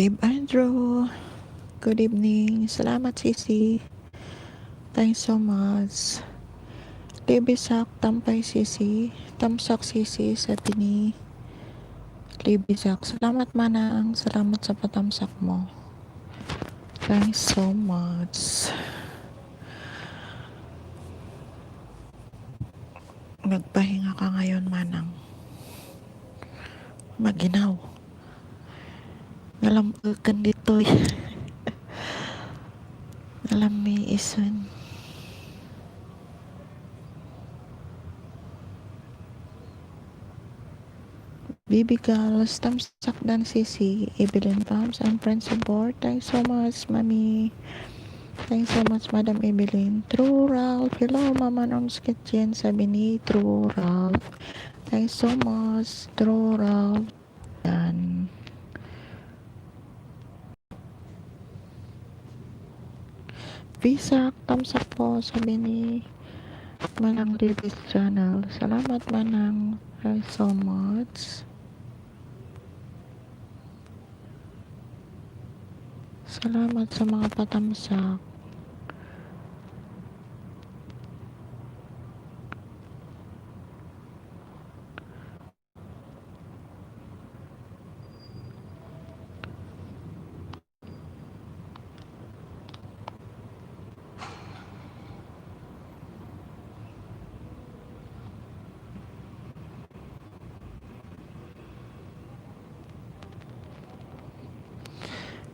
Dave Andrew, good evening. Salamat Sisi. Thanks so much. Libisak, tampay Sisi. Tamsak Sisi, sabi ni Libisak. Salamat Manang. Salamat sa patamsak mo. Thanks so much. Nagpahinga ka ngayon Manang. Maginaw. Nalampagan dito eh. Nalami isun. Baby girls, tamsak dan Sisi. Evelyn Palms and friend support. Thanks so much, Mami. Thanks so much, Madam Evelyn. True Ralph. Hello, Mama Norm's Kitchen. Sabi ni True Ralph. Thanks so much, True Ralph. Yan. Visa, thumbs up po. Sabi ni Manang Davis Channel. Salamat, Manang. Thanks so much. Salamat sa mga patamsak.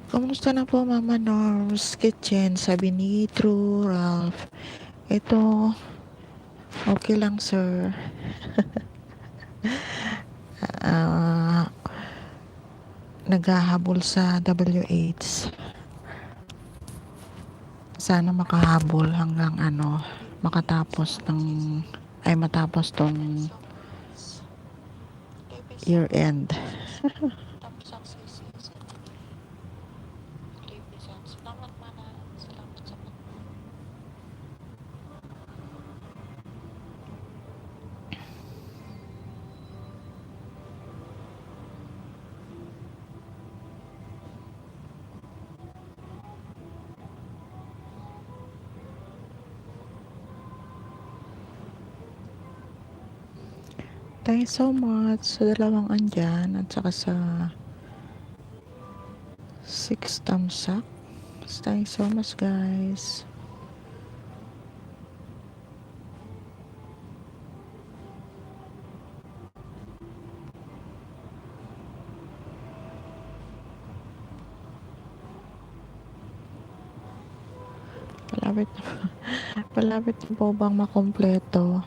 Kamusta na po Mama Norm's Kitchen? Sabi ni True Ralph. Ito, okay lang sir. Naghahabol sa WH. Sana makahabol hanggang matapos tong year end. Thanks so much sa dalawang andyan at saka sa 6 thumbs up. Thanks so much guys. Palapit na po bang makompleto?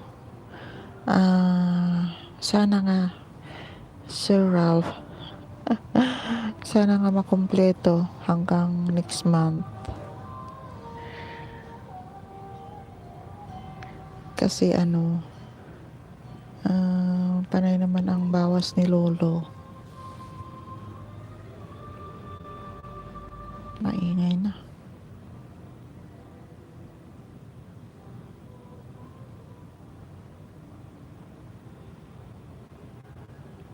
Sana nga Sir Ralph. Sana nga makompleto hanggang next month. Kasi panay naman ang bawas ni Lolo. Maingay na.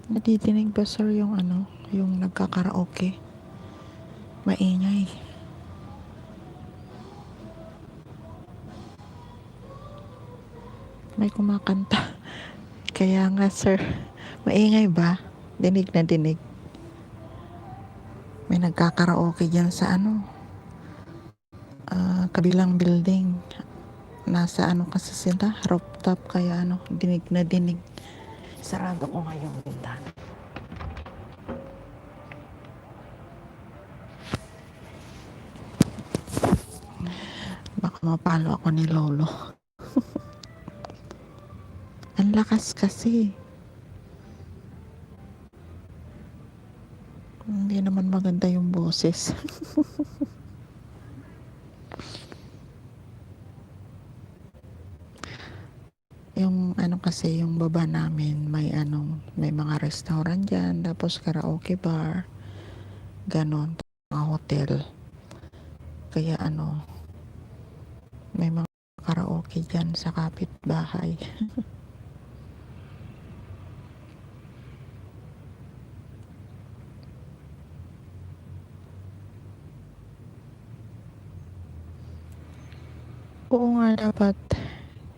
Nadidinig ba sir yung yung nagkakaraoke? Maingay. May kumakanta. Kaya nga sir, maingay ba? Dinig na dinig. May nagkakaraoke dyan sa kabilang building. Nasa kasi sila, rooftop kaya dinig na dinig. Sarado ko nga yung bintana. Baka mapalo ako ni Lolo. Ang lakas kasi. Hindi naman maganda yung boses. Yung kasi yung baba namin may may mga restaurant dyan, tapos karaoke bar, ganon, mga hotel. Kaya may mga karaoke dyan sa kapitbahay. Oo nga, dapat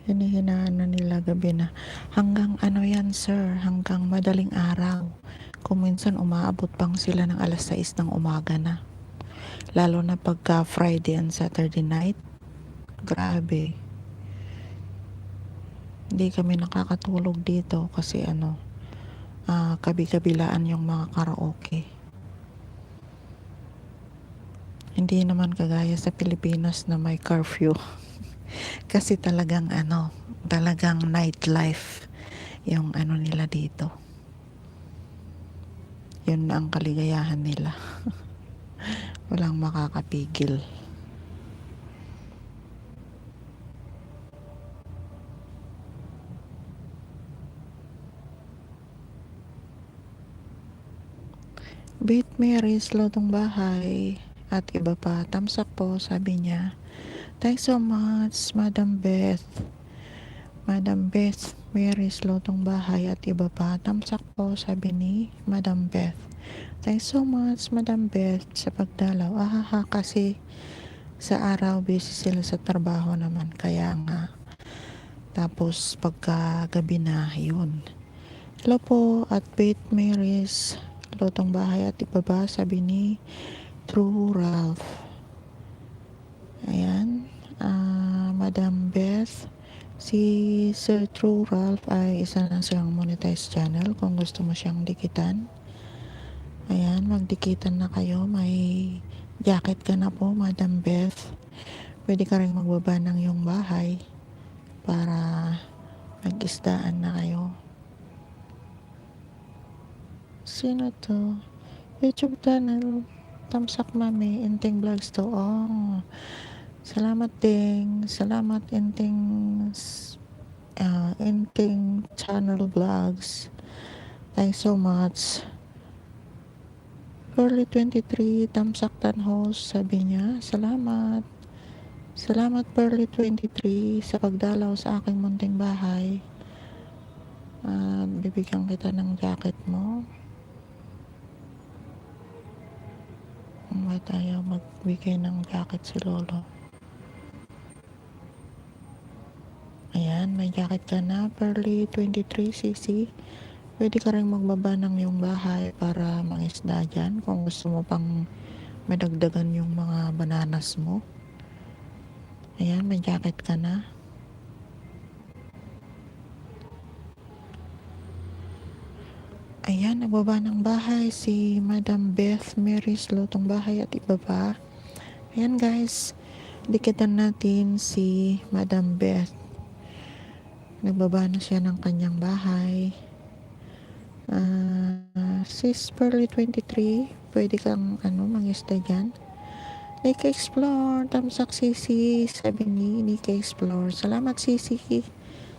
hinihinaan na nila gabi na. Hanggang ano yan, sir, hanggang madaling araw. Kung minsan umaabot pang sila ng alas 6 ng umaga na. Lalo na pagka Friday and Saturday night. Grabe. Hindi kami nakakatulog dito kasi kabi-kabilaan yung mga karaoke. Hindi naman kagaya sa Pilipinas na may curfew. Kasi talagang nightlife yung nila dito. Yun na ang kaligayahan nila. Walang makakapigil. Bait Mary's Lotong Bahay at iba pa. Thumbs up po, sabi niya. Thanks so much, Madam Beth. Madam Beth, Mary's Lotong Bahay at iba pa. Thumbs up po, sabi ni Madam Beth. Thanks so much, Madam Beth, sa pagdalaw. Ahaha, kasi sa araw busy sila sa trabaho naman. Kaya nga. Tapos pagka gabi na, yun. Hello po at Beth Mary's Lotong Bahay at iba pa, sabi ni True Ralph. Ayan. Madam Beth, si Sir True Ralph ay isa na siyang monetized channel kung gusto mo siyang dikitan. Ayan, magdikitan na kayo. May jacket ka na po, Madam Beth. Pwede ka rin magbaba ng iyong bahay para mag-isdaan na kayo. Sino to? YouTube channel. Tamsak Mami, Inting Vlogs to. Oh, salamat ding. Salamat Inting Channel Vlogs. Thanks so much. Early 23, Tamsak Tan Host, sabi niya. Salamat. Salamat Pearly 23 sa pagdalaw sa aking munting bahay. Bibigyan kita ng jacket mo. Ba tayo magbigay ng jacket si Lolo? Ayan, may jacket ka na, Pearly 23cc. Pwede ka rin magbaba ng iyong bahay para mangisda dyan kung gusto mo pang madagdagan yung mga bananas mo. Ayan, may jacket ka na. Ayan, nagbaba ng bahay si Madam Beth Mary's Lotong Bahay at iba pa. Ayan guys, dikitan natin si Madam Beth. Nagbaba na siya ng kanyang bahay. Sis Pearly 23, pwede kang mangisda dyan. Nika Explore, Tamsak Sisi, sabi ni Nika Explore. Salamat Sisi.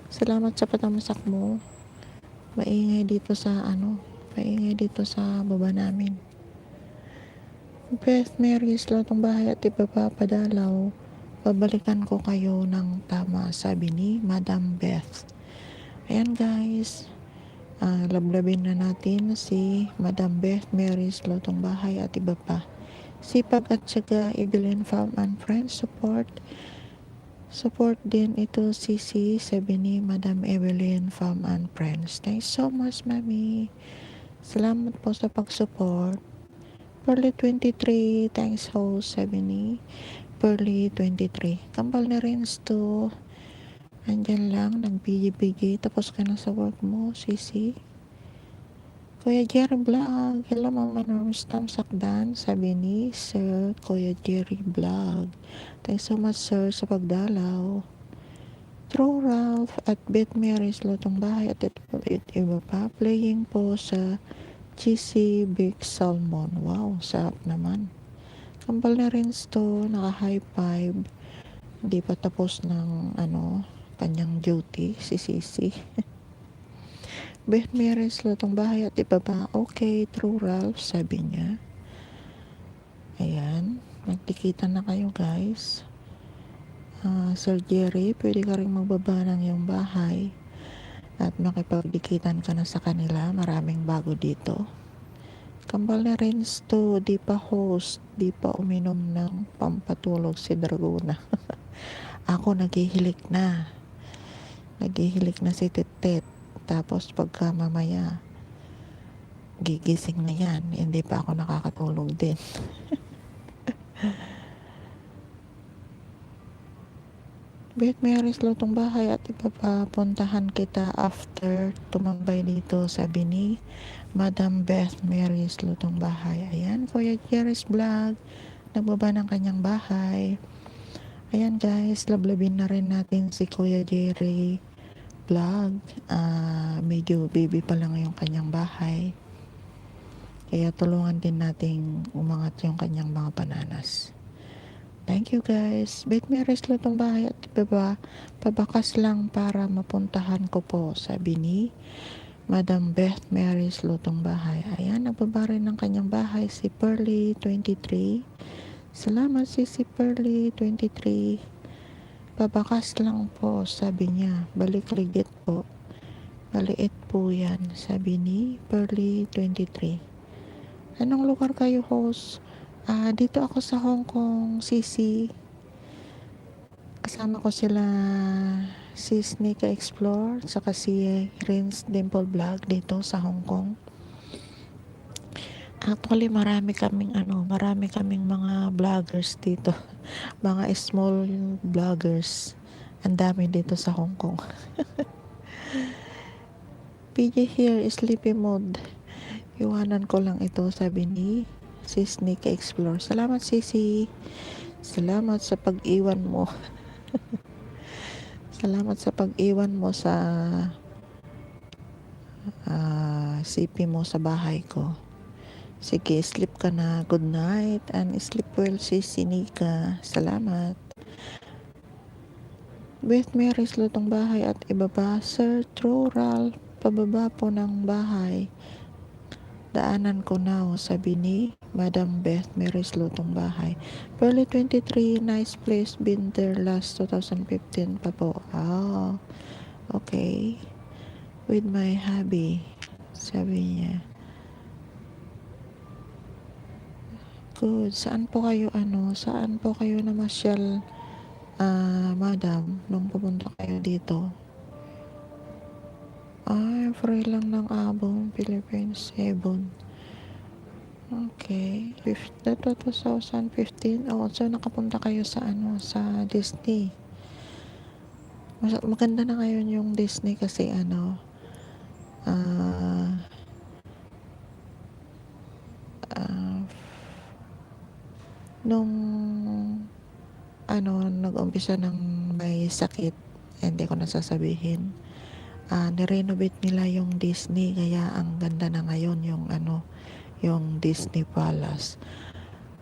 Salamat sa patamsak mo. Maingay dito sa baba namin. Beth Mary's Lotong Bahay at iba pa padalaw. Babalikan ko kayo ng tama, sabi ni Madam Beth. Ayan guys. Lablabin na natin si Madam Beth Mary's Lotong Bahay at iba pa. Sipag at syaga, Evelyn Farm and Friends support din ito si sabi ni Madam Evelyn Farm and Friends. Thanks so much, Mami. Salamat po sa pag-support. Pearly 23, thanks host, sabi ni Pearly 23. Kambal na rin to. Andyan lang, nagbigay-bigay. Tapos ka na sa work mo, Sisi. Kuya Jerry Vlog. Hello, Mama Norms Tamsakdan. Sabi ni Sir Kuya Jerry Vlog. Thanks so much, sir, sa pagdalaw. True Ralph at Beth Mary's Lotong Bahay at iba pa. Playing po sa cheesy big salmon. Wow, sarap naman. Kambal na rin to. Naka high five. Hindi pa tapos ng kanyang duty, si Sisi. Beth Mary's Lotong Bahay at iba pa. Okay, True Ralph, sabi niya. Ayan, magtikitan na kayo guys. Sir Jerry, pwede ka rin magbaba ng iyong bahay at makipagdikitan ka na sa kanila. Maraming bago dito. Kambal na rin to, di pa host, di pa uminom ng pampatulog si Dragona. Ako naghihilik na si Titet. Tapos pagka mamaya gigising na yan, hindi pa ako nakakatulog din. Beth Mary's Lutong Bahay at ipapapuntahan kita after tumambay dito, sabi ni Madam Beth Mary's Lutong Bahay. Ayan, Kuya Jerry's Vlog, nagbaba ng kanyang bahay. Ayan guys, lablabin na rin natin si Kuya Jerry Vlog. Medyo baby pa lang yung kanyang bahay. Kaya tulungan din nating umangat yung kanyang mga bananas. Thank you guys. Beth Mary's Lutong Bahay at pabakas lang para mapuntahan ko po, sabi ni Madam Beth Mary's Lutong Bahay. Ayan, nagbaba rin ng kanyang bahay si Pearly 23. Salamat si Pearly 23. Pabakas lang po, sabi niya. Balik ligit po. Maliit po yan, sabi ni Pearly 23. Anong lugar kayo, host? Dito ako sa Hong Kong, CC. Kasama ko sila si Sneaker Explore saka si Rins Dimple Vlog dito sa Hong Kong. Actually, marami kaming mga vloggers dito. Mga small vloggers. Ang dami dito sa Hong Kong. PJ here, sleepy mode. Iwanan ko lang ito, sabi ni si Sneak Explore. Salamat, Sisi. Salamat sa pag-iwan mo. Salamat sa pag-iwan mo sa CP mo sa bahay ko. Sige, sleep ka na. Good night and sleep well, Sisi Nika. Salamat. Beth Mary's Lutong Bahay at ibaba, Sir Trural, pababa po ng bahay. Daanan ko now, sabi ni Madam Beth Mary's Lutong Bahay. Pearly 23, nice place, been there last 2015 pa po. Okay. With my hubby, sabi niya. Good. Saan po kayo namasyal, madam, nung pumunta kayo dito? Free lang ng Abong, Philippines, 7. Okay. 2015. So nakapunta kayo sa Disney. Maganda na ngayon yung Disney kasi nung nag-umpisa ng may sakit, hindi ko nasasabihin. Nirenovate nila yung Disney, kaya ang ganda na ngayon yung Disney Palace.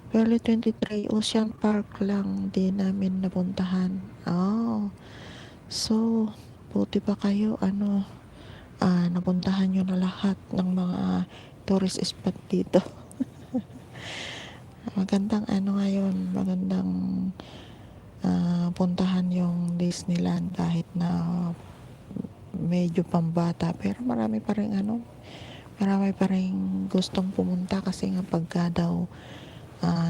Early 23, Ocean Park lang din namin napuntahan. So buti pa kayo napuntahan nyo na lahat ng mga tourist spot dito. Magandang magandang puntahan yung Disneyland kahit na medyo pambata, pero marami pa rin gustong pumunta kasi nga pagka daw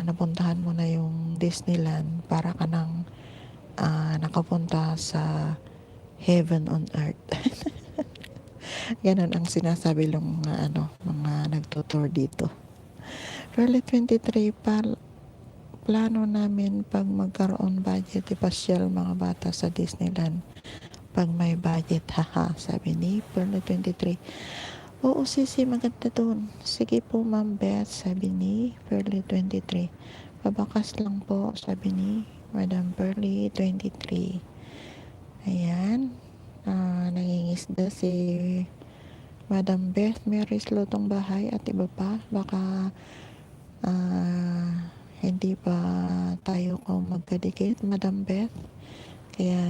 napuntahan mo na yung Disneyland, para ka nang nakapunta sa heaven on earth. Ganun ang sinasabi ng mga nagtutour dito. Early 23, plano namin pag magkaroon budget, ipasyal mga bata sa Disneyland pag may budget, haha, sabi ni Pearly 23. Oo, Sisi, maganda doon. Sige po, Ma'am Beth, sabi ni Pearly 23. Pabakas lang po, sabi ni Madam Pearly 23. Ayan. Nangingisda si Madam Beth Mary's Lutong Bahay at iba pa. Baka hindi pa tayo magkadikit, Madam Beth. Kaya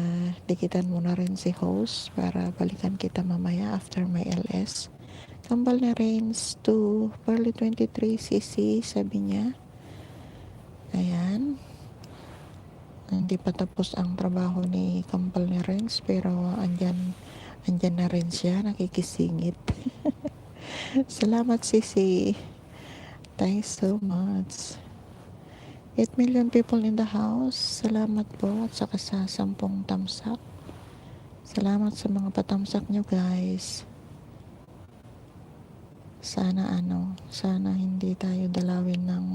dikitan mo na rin si host para balikan kita mamaya after my LS. Kambal na Rains to Pearly 23, CC, sabi niya. Ayan. Hindi pa tapos ang trabaho ni Kambal na Rains, pero andyan na rin siya, nakikisingit. Salamat, CC. Thanks so much. 8 million people in the house. Salamat po at saka sa 10 tamsak. Salamat sa mga patamsak nyo guys. Sana hindi tayo dalawin ng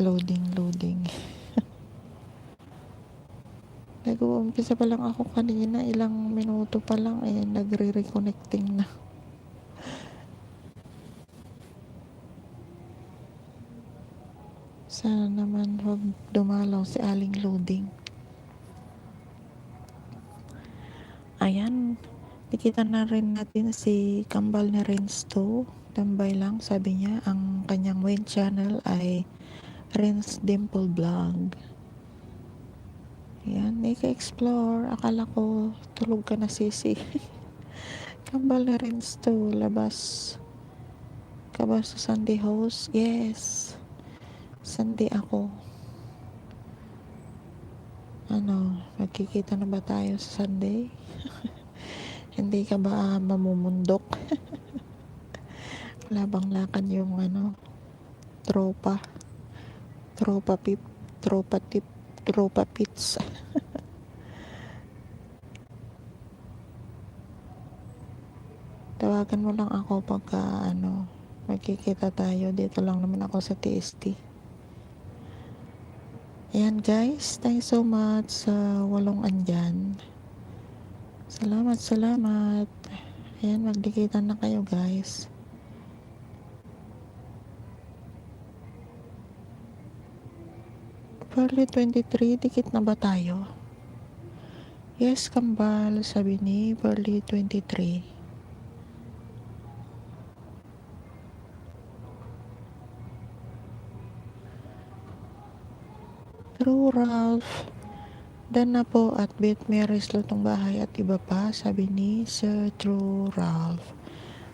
loading. Nag-uumpisa pa lang ako kanina, ilang minuto pa lang, nagre-reconnecting na. Sana naman huwag dumalaw si aling loading. Ayan, nakita na rin natin si Kambal ni Rensto. Tambay lang, sabi niya, ang kanyang main channel ay Renz Dimple Vlog. Ayan, Nika-explore. Akala ko tulog ka na, Sisi. Kambal na Rensto, labas ka ba sa Sunday host? Yes, Sunday ako. Magkikita na ba tayo sa Sunday? Hindi ka ba mamumundok? Wala bang lakad yung tropa pits. Tawagan mo lang ako pagka magkikita tayo. Dito lang naman ako sa TST. Ayan guys, thanks so much sa 8 andyan. Salamat. Ayan, magdikitan na kayo guys. Pearly 23, dikit na ba tayo? Yes, Kambal, sabi ni Pearly 23. True Ralph, dan na po at Beth Mary's Lutong Bahay at iba pa, sabi ni Sir True Ralph.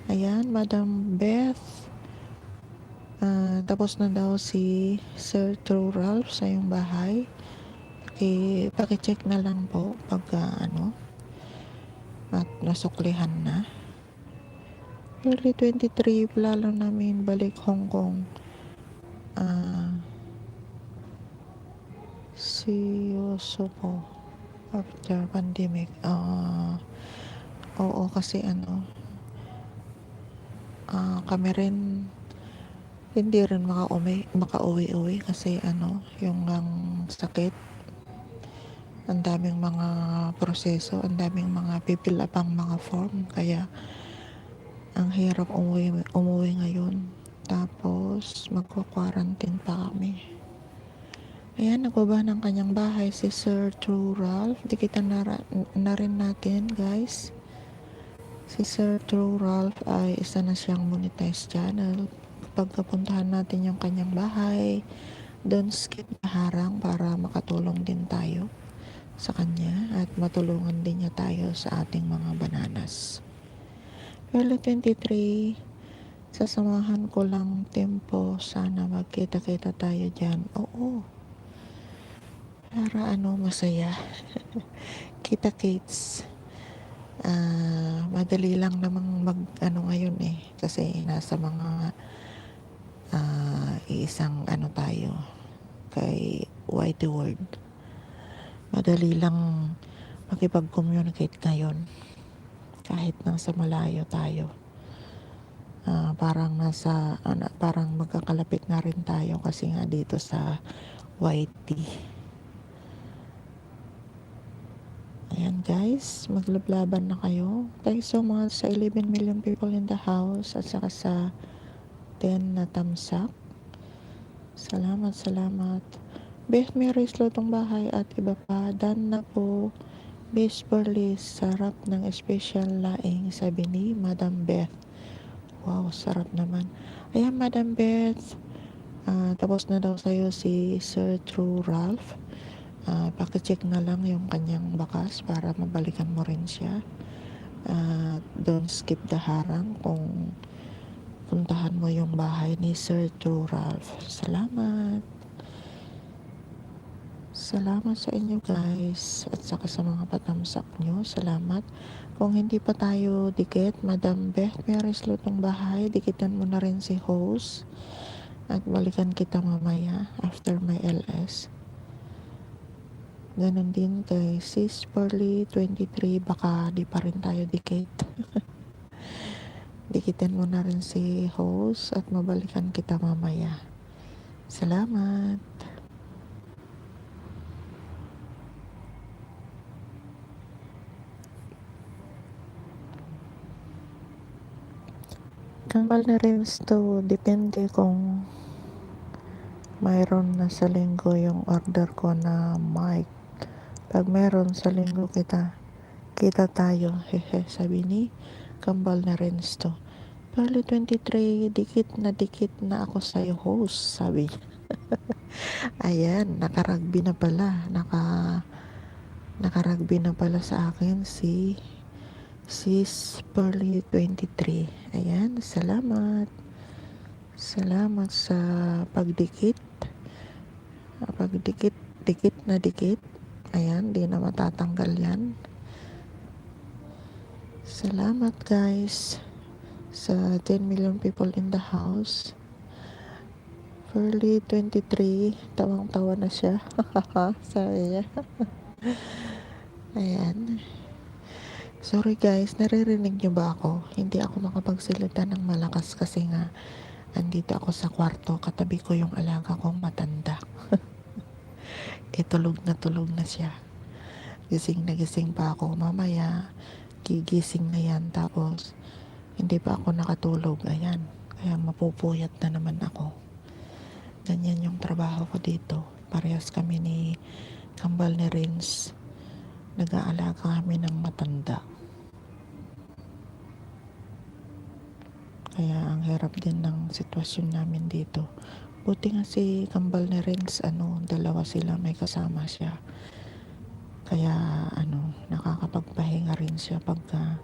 Ayan, Madam Beth, tapos na daw si Sir True Ralph sa iyong bahay. Pakicheck na lang po pagka at nasuklihan na. Early 23, plano namin balik Hong Kong. Seryoso po after pandemic. Oo, kasi kami rin hindi rin makauwi kasi yung sakit, ang daming mga proseso, ang daming mga pipil upang mga form, kaya ang hirap umuwi ngayon. Tapos magko-quarantine pa kami. Ayan, nagbaba ng kanyang bahay si Sir True Ralph. Dikitan na rin natin guys. Si Sir True Ralph ay isa na siyang monetized channel. Kapag kapuntahan natin yung kanyang bahay, don't skip na harang para makatulong din tayo sa kanya at matulungan din niya tayo sa ating mga bananas. Early 23, sasamahan ko lang tempo. Sana magkita-kita tayo dyan. Oo. Para masaya. Kita Kates. Madali lang namang ngayon kasi nasa mga isang tayo kay Whitey World. Madali lang makipag-communicate ngayon kahit nasa malayo tayo. Parang magkakalapit na rin tayo kasi nga dito sa Whitey. Ayan guys, maglablaban na kayo. Thanks so much sa 11 million people in the house at saka sa 10 na tamsak. Salamat. Beth Mary's Lutong Bahay at iba pa. Dan na po. Best Burlis, sarap ng special laing, sabi ni Madam Beth. Wow, sarap naman. Ayan Madam Beth, tapos na daw sa'yo si Sir True Ralph. Pakicheck na lang yung kanyang bakas para mabalikan mo rin siya. Don't skip the harang kung puntahan mo yung bahay ni Sir True Ralph. Salamat sa inyo guys at saka sa mga patamsak nyo. Salamat. Kung hindi pa tayo dikit, Madam Beth Mary's Lutong Bahay, dikitan mo na rin si host at balikan kita mamaya after my LS. Ganon din kay Sis Pearly 23, baka di pa rin tayo dikit. Dikitin mo na rin si host at mabalikan kita mamaya. Salamat. Kambal na rin to, depende kung mayroon na sa linggo yung order ko na mic. Pag meron sa linggo kita tayo, hehe, sabi ni Kambal na rin to. Pearly 23, dikit na ako sa'yo host, sabi. Ayan, nakaragbi na pala, nakaragbi na pala sa akin si Sis Pearly 23. Ayan, salamat. Salamat sa pagdikit. Dikit na dikit. Ayan, di na matatanggal yan. Salamat guys sa 10 million people in the house. Pearly 23, tawang-tawa na siya. Sabi niya. Ayan. Sorry guys, naririnig niyo ba ako? Hindi ako makapagsalita ng malakas kasi nga andito ako sa kwarto, katabi ko yung alaga kong matanda. Tulog na siya. Gising pa ako. Mamaya gigising na yan, tapos hindi pa ako nakatulog. Ayan, kaya mapupuyat na naman ako. Ganyan yung trabaho ko dito. Parehas kami ni Kambal ni Rins, nag-aalaga kami ng matanda. Kaya ang hirap din ng sitwasyon namin dito. Buti nga si Kambal ni Rins, dalawa sila, may kasama siya. Kaya nakakapagpahinga rin siya pagka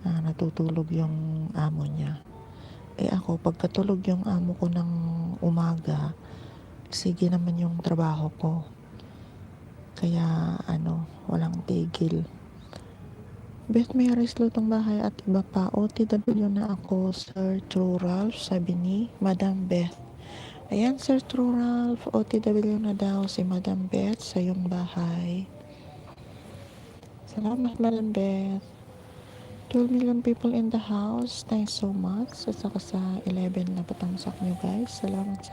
natutulog yung amo niya. Ako, pagkatulog yung amo ko ng umaga, sige naman yung trabaho ko. Kaya walang tigil. Beth, may aris lutong bahay at iba pa. OTW na ako, Sir True Ralph, sabi ni Madam Beth. Ayan, Sir True Ralph, OTW na daw si Madam Beth sa iyong bahay. Salamat, Madam Beth. 12 million people in the house. Thanks so much. At saka sa 11 na patamsak nyo guys. Salamat.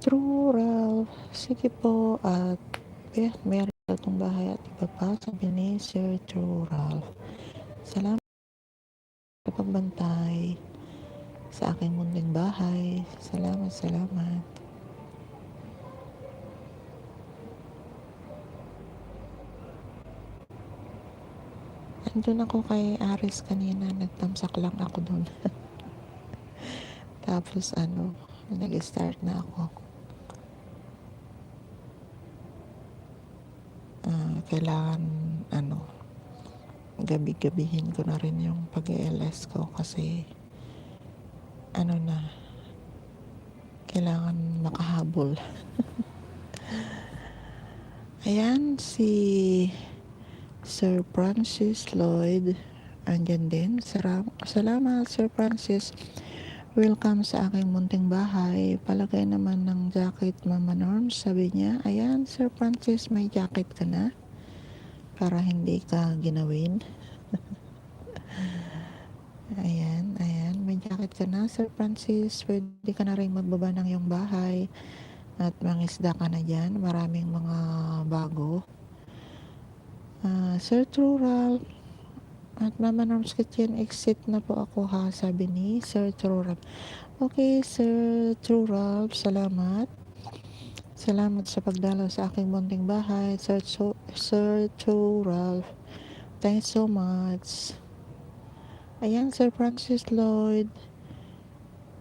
True Ralph. Sige po. At meron itong bahay at iba pa. Sabi ni Sir True Ralph. Salamat sa pagbantay sa aking munting bahay. Salamat. Andun ako kay Aris kanina. Nagtamsak lang ako dun. Tapos nag-start na ako. Kailangan gabi-gabihin ko na rin yung pag-ELS ko kasi kailangan makahabol. Ayan, si Sir Francis Lloyd andyan din. Salamat, Sir Francis. Welcome sa aking munting bahay. Palagay naman ng jacket, Mama Norms, sabi niya. Ayan, Sir Francis, may jacket ka na para hindi ka ginawin. Ayan, may jacket ka na, Sir Francis. Pwede ka na rin magbaba ng iyong bahay at mangisda ka na dyan. Maraming mga bago. Sir True Ralph at Mama Norm's Kitchen, exit na po ako ha, sabi ni Sir True Ralph. Okay, Sir True Ralph, salamat. Salamat sa pagdalaw sa aking munting bahay, Sir True Ralph. Thanks so much. Ayan, Sir Francis Lloyd.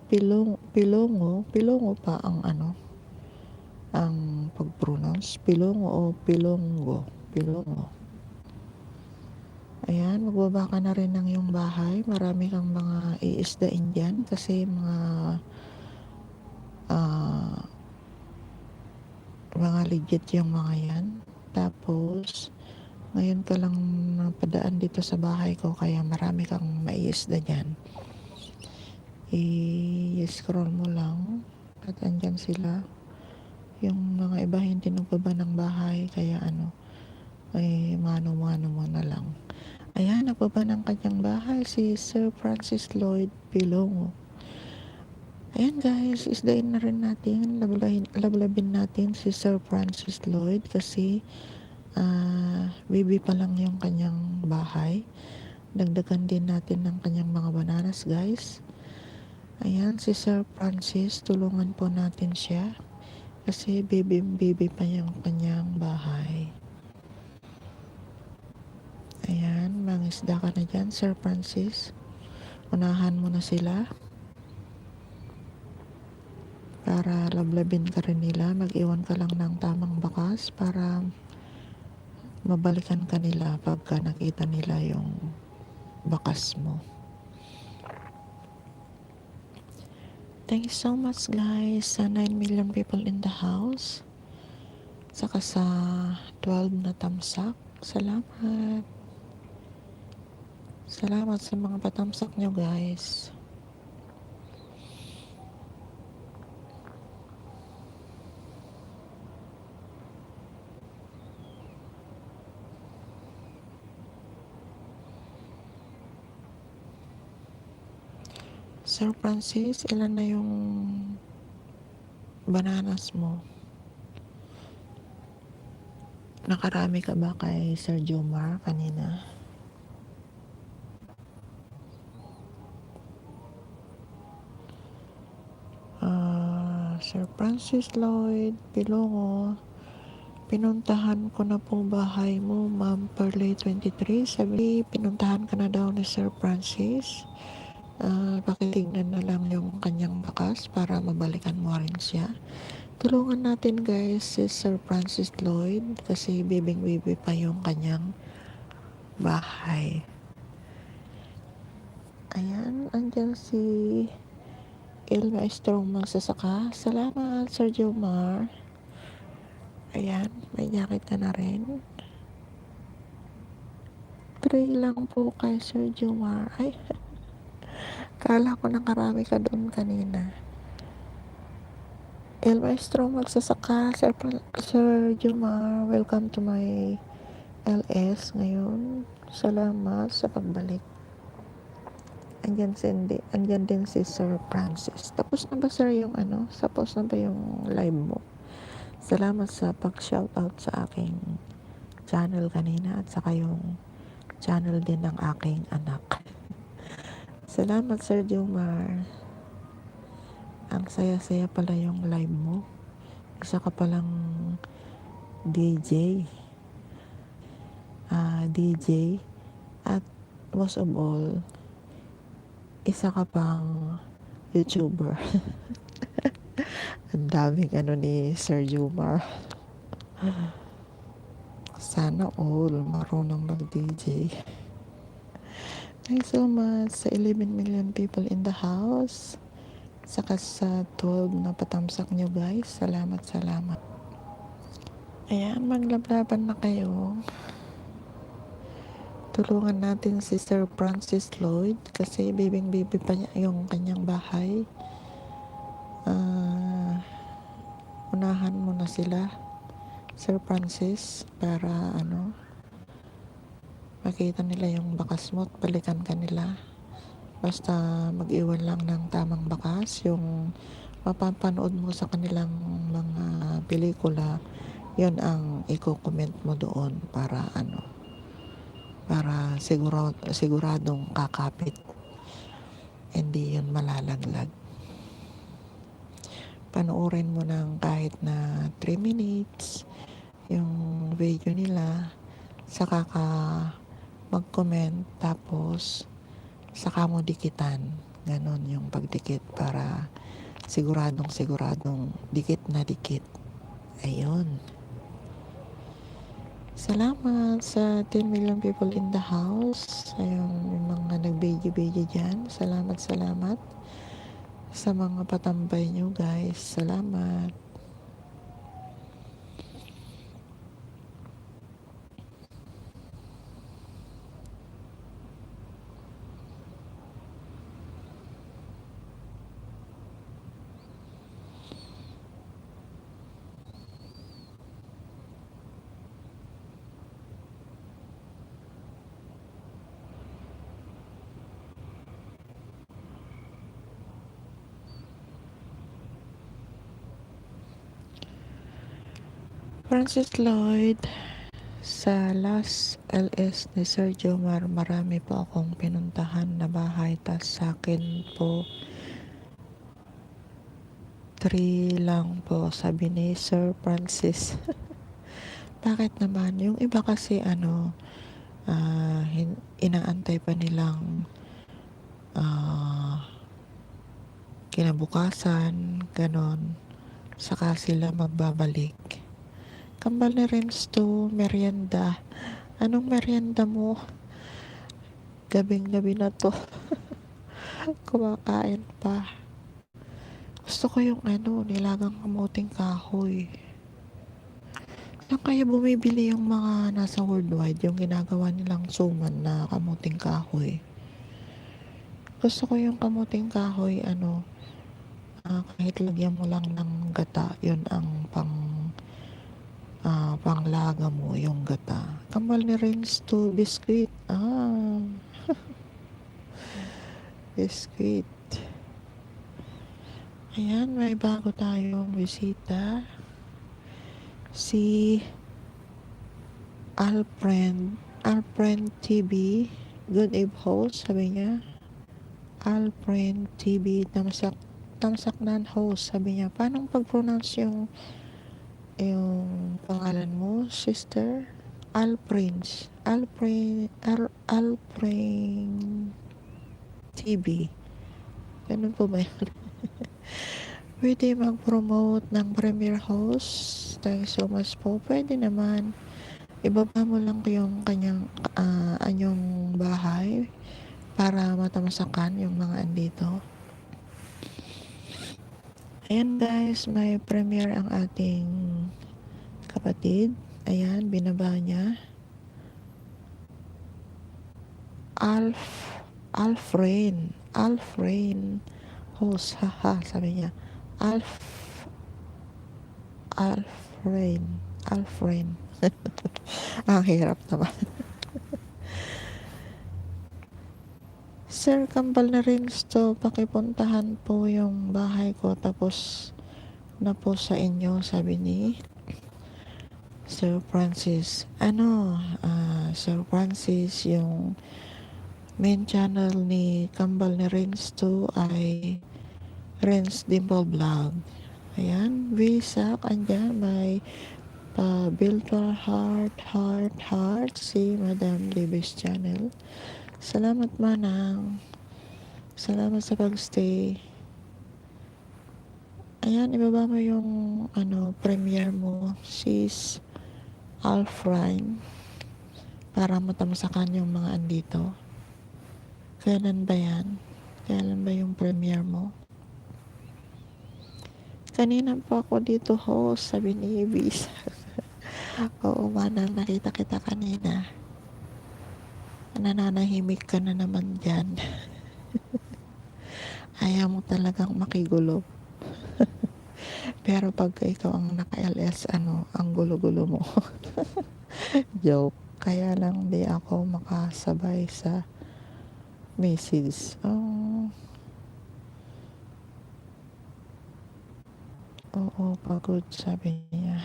Pilongo pa ang pag-pronounce, Pilongo o Pilongo. Pilongo. Ayan, magbaba ka na rin ng iyong bahay. Marami kang mga iisdain dyan kasi mga legit yung mga yan. Tapos, ngayon ka lang napadaan dito sa bahay ko kaya marami kang maiisda dyan. I-scroll mo lang at andyan sila. Yung mga iba hindi nagbaba ng bahay kaya ay mano-mano mo na lang. Ayan, nagbaba ng kanyang bahay si Sir Francis Lloyd Pilongo. Ayan guys, isdain na rin natin, lablabin natin si Sir Francis Lloyd kasi baby pa lang yung kanyang bahay. Dagdagan din natin ng kanyang mga bananas guys. Ayan, si Sir Francis, tulungan po natin siya kasi baby pa yung kanyang bahay. Ayan, mangisda ka na dyan, Sir Francis. Unahan mo na sila para lablabin ka rin nila. Mag-iwan ka lang ng tamang bakas para mabalikan ka nila pagka nakita nila yung bakas mo. Thank you so much guys sa 9 million people in the house. Saka sa 12 na tamsak. Salamat. Salamat sa mga patamsak nyo guys. Sir Francis, ilan na yung bananas mo? Nakarami ka ba kay Sir Jomar kanina? Sir Francis Lloyd Pilongo, pinuntahan ko na po bahay mo, Ma'am Perley 23. Sabi, pinuntahan ka na daw ni Sir Francis. Pakitignan na lang yung kanyang bakas para mabalikan mo rin siya. Tulungan natin guys si Sir Francis Lloyd kasi bibing-bibi pa yung kanyang bahay. Ayan, andyan si El Maestrong magsasaka. Salamat, Sir Jomar. Ayan, may jacket ka na rin. 3 lang po kay Sir Jomar. Ay, kala ko nakarami ka doon kanina. El Maestrong magsasaka. Sir Jomar, welcome to my LS ngayon. Salamat sa pagbalik. Andyan din si Sir Francis. Tapos na ba sir yung Tapos na ba yung live mo? Salamat sa pag-shoutout sa aking channel kanina at saka yung channel din ng aking anak. Salamat Sir Jomar. Ang saya-saya pala yung live mo. Isa ka palang DJ. DJ at most of all, isa ka pang YouTuber. Ang daming ni Sir Jomar. Sana all marunong mag-DJ. Thanks so much sa 11 million people in the house. Saka sa 12 na patamsak nyo guys. Salamat. Ayan, maglablaban na kayo. Tulungan natin si Sir Francis Lloyd kasi bibing-bibi pa niya yung kanyang bahay. Unahan mo na sila, Sir Francis, para makita nila yung bakas mo at balikan ka nila. Basta mag-iwan lang ng tamang bakas. Yung mapapanood mo sa kanilang mga pelikula, yun ang i-comment mo doon para para siguradong kakapit, hindi yun malalaglag. Panoorin mo ng kahit na 3 minutes yung video nila, saka ka mag-comment, tapos saka mo dikitan. Ganon yung pagdikit para siguradong dikit na dikit. Ayun. Salamat sa 10 million people in the house. Ayun, yung mga nag-video dyan. Salamat sa mga patambay nyo, guys. Salamat. Francis Lloyd, sa last LS ni Sir Jomar, marami po akong pinuntahan na bahay. Tas sa akin po, 3 lang po, sabi ni Sir Francis. Bakit naman? Yung iba kasi inaantay pa nilang kinabukasan, ganon. Saka sila magbabalik. Kambal ni Renz to, merienda. Anong merienda mo? Gabing-gabi na to. Kumakain pa. Gusto ko yung nilagang kamuting kahoy. Saan kaya bumibili yung mga nasa worldwide, yung ginagawa nilang suman na kamuting kahoy? Gusto ko yung kamuting kahoy, kahit lagyan mo lang ng gata, yun ang panglaga mo, yung gata. Kambal ni Renz to, biscuit. Biscuit. Ayan, may bago tayong bisita. Si Alfred TV. Good eve host, sabi niya. Alfred TV, tamsak nan host, sabi niya. Paano pag-pronounce yung pangalan mo, sister? Alfred TV. Ganun po ba yun? Pwede mag-promote ng premier host. Thank you so much po. Pwede naman. Ibaba mo lang yung kanyang anyong bahay para matamasakan yung mga andito. Ayan guys, may premiere ang ating kapatid. Ayan, binaba niya. Alfred host, haha, sabi niya. Alfred. Ang hirap naman. Sir, kambal na rin to, pakipuntahan po yung bahay ko, tapos na po sa inyo, sabi ni Sir Francis. Sir Francis, yung main channel ni kambal ni Renz to ay Renz Dimple Vlog. Ayan, Visak, andyan, may virtual heart si Madam Libby's channel. Salamat manang. Salamat sa pagstay. Ayan, ibaba mo yung premiere mo, sis Alfrine, para matamasakan yung mga andito. Kailan ba yan? Kailan ba yung premiere mo? Kanina pa ako dito host, sabi ni Ibis. Oo, manang, nakita kita kanina. Nananahimik ka na naman dyan. Ayaw mo talagang makigulo. Pero pag ikaw ang naka-LS, ang gulo-gulo mo. Joke. Kaya lang di ako makasabay sa message. Oo, pagod, sabi niya.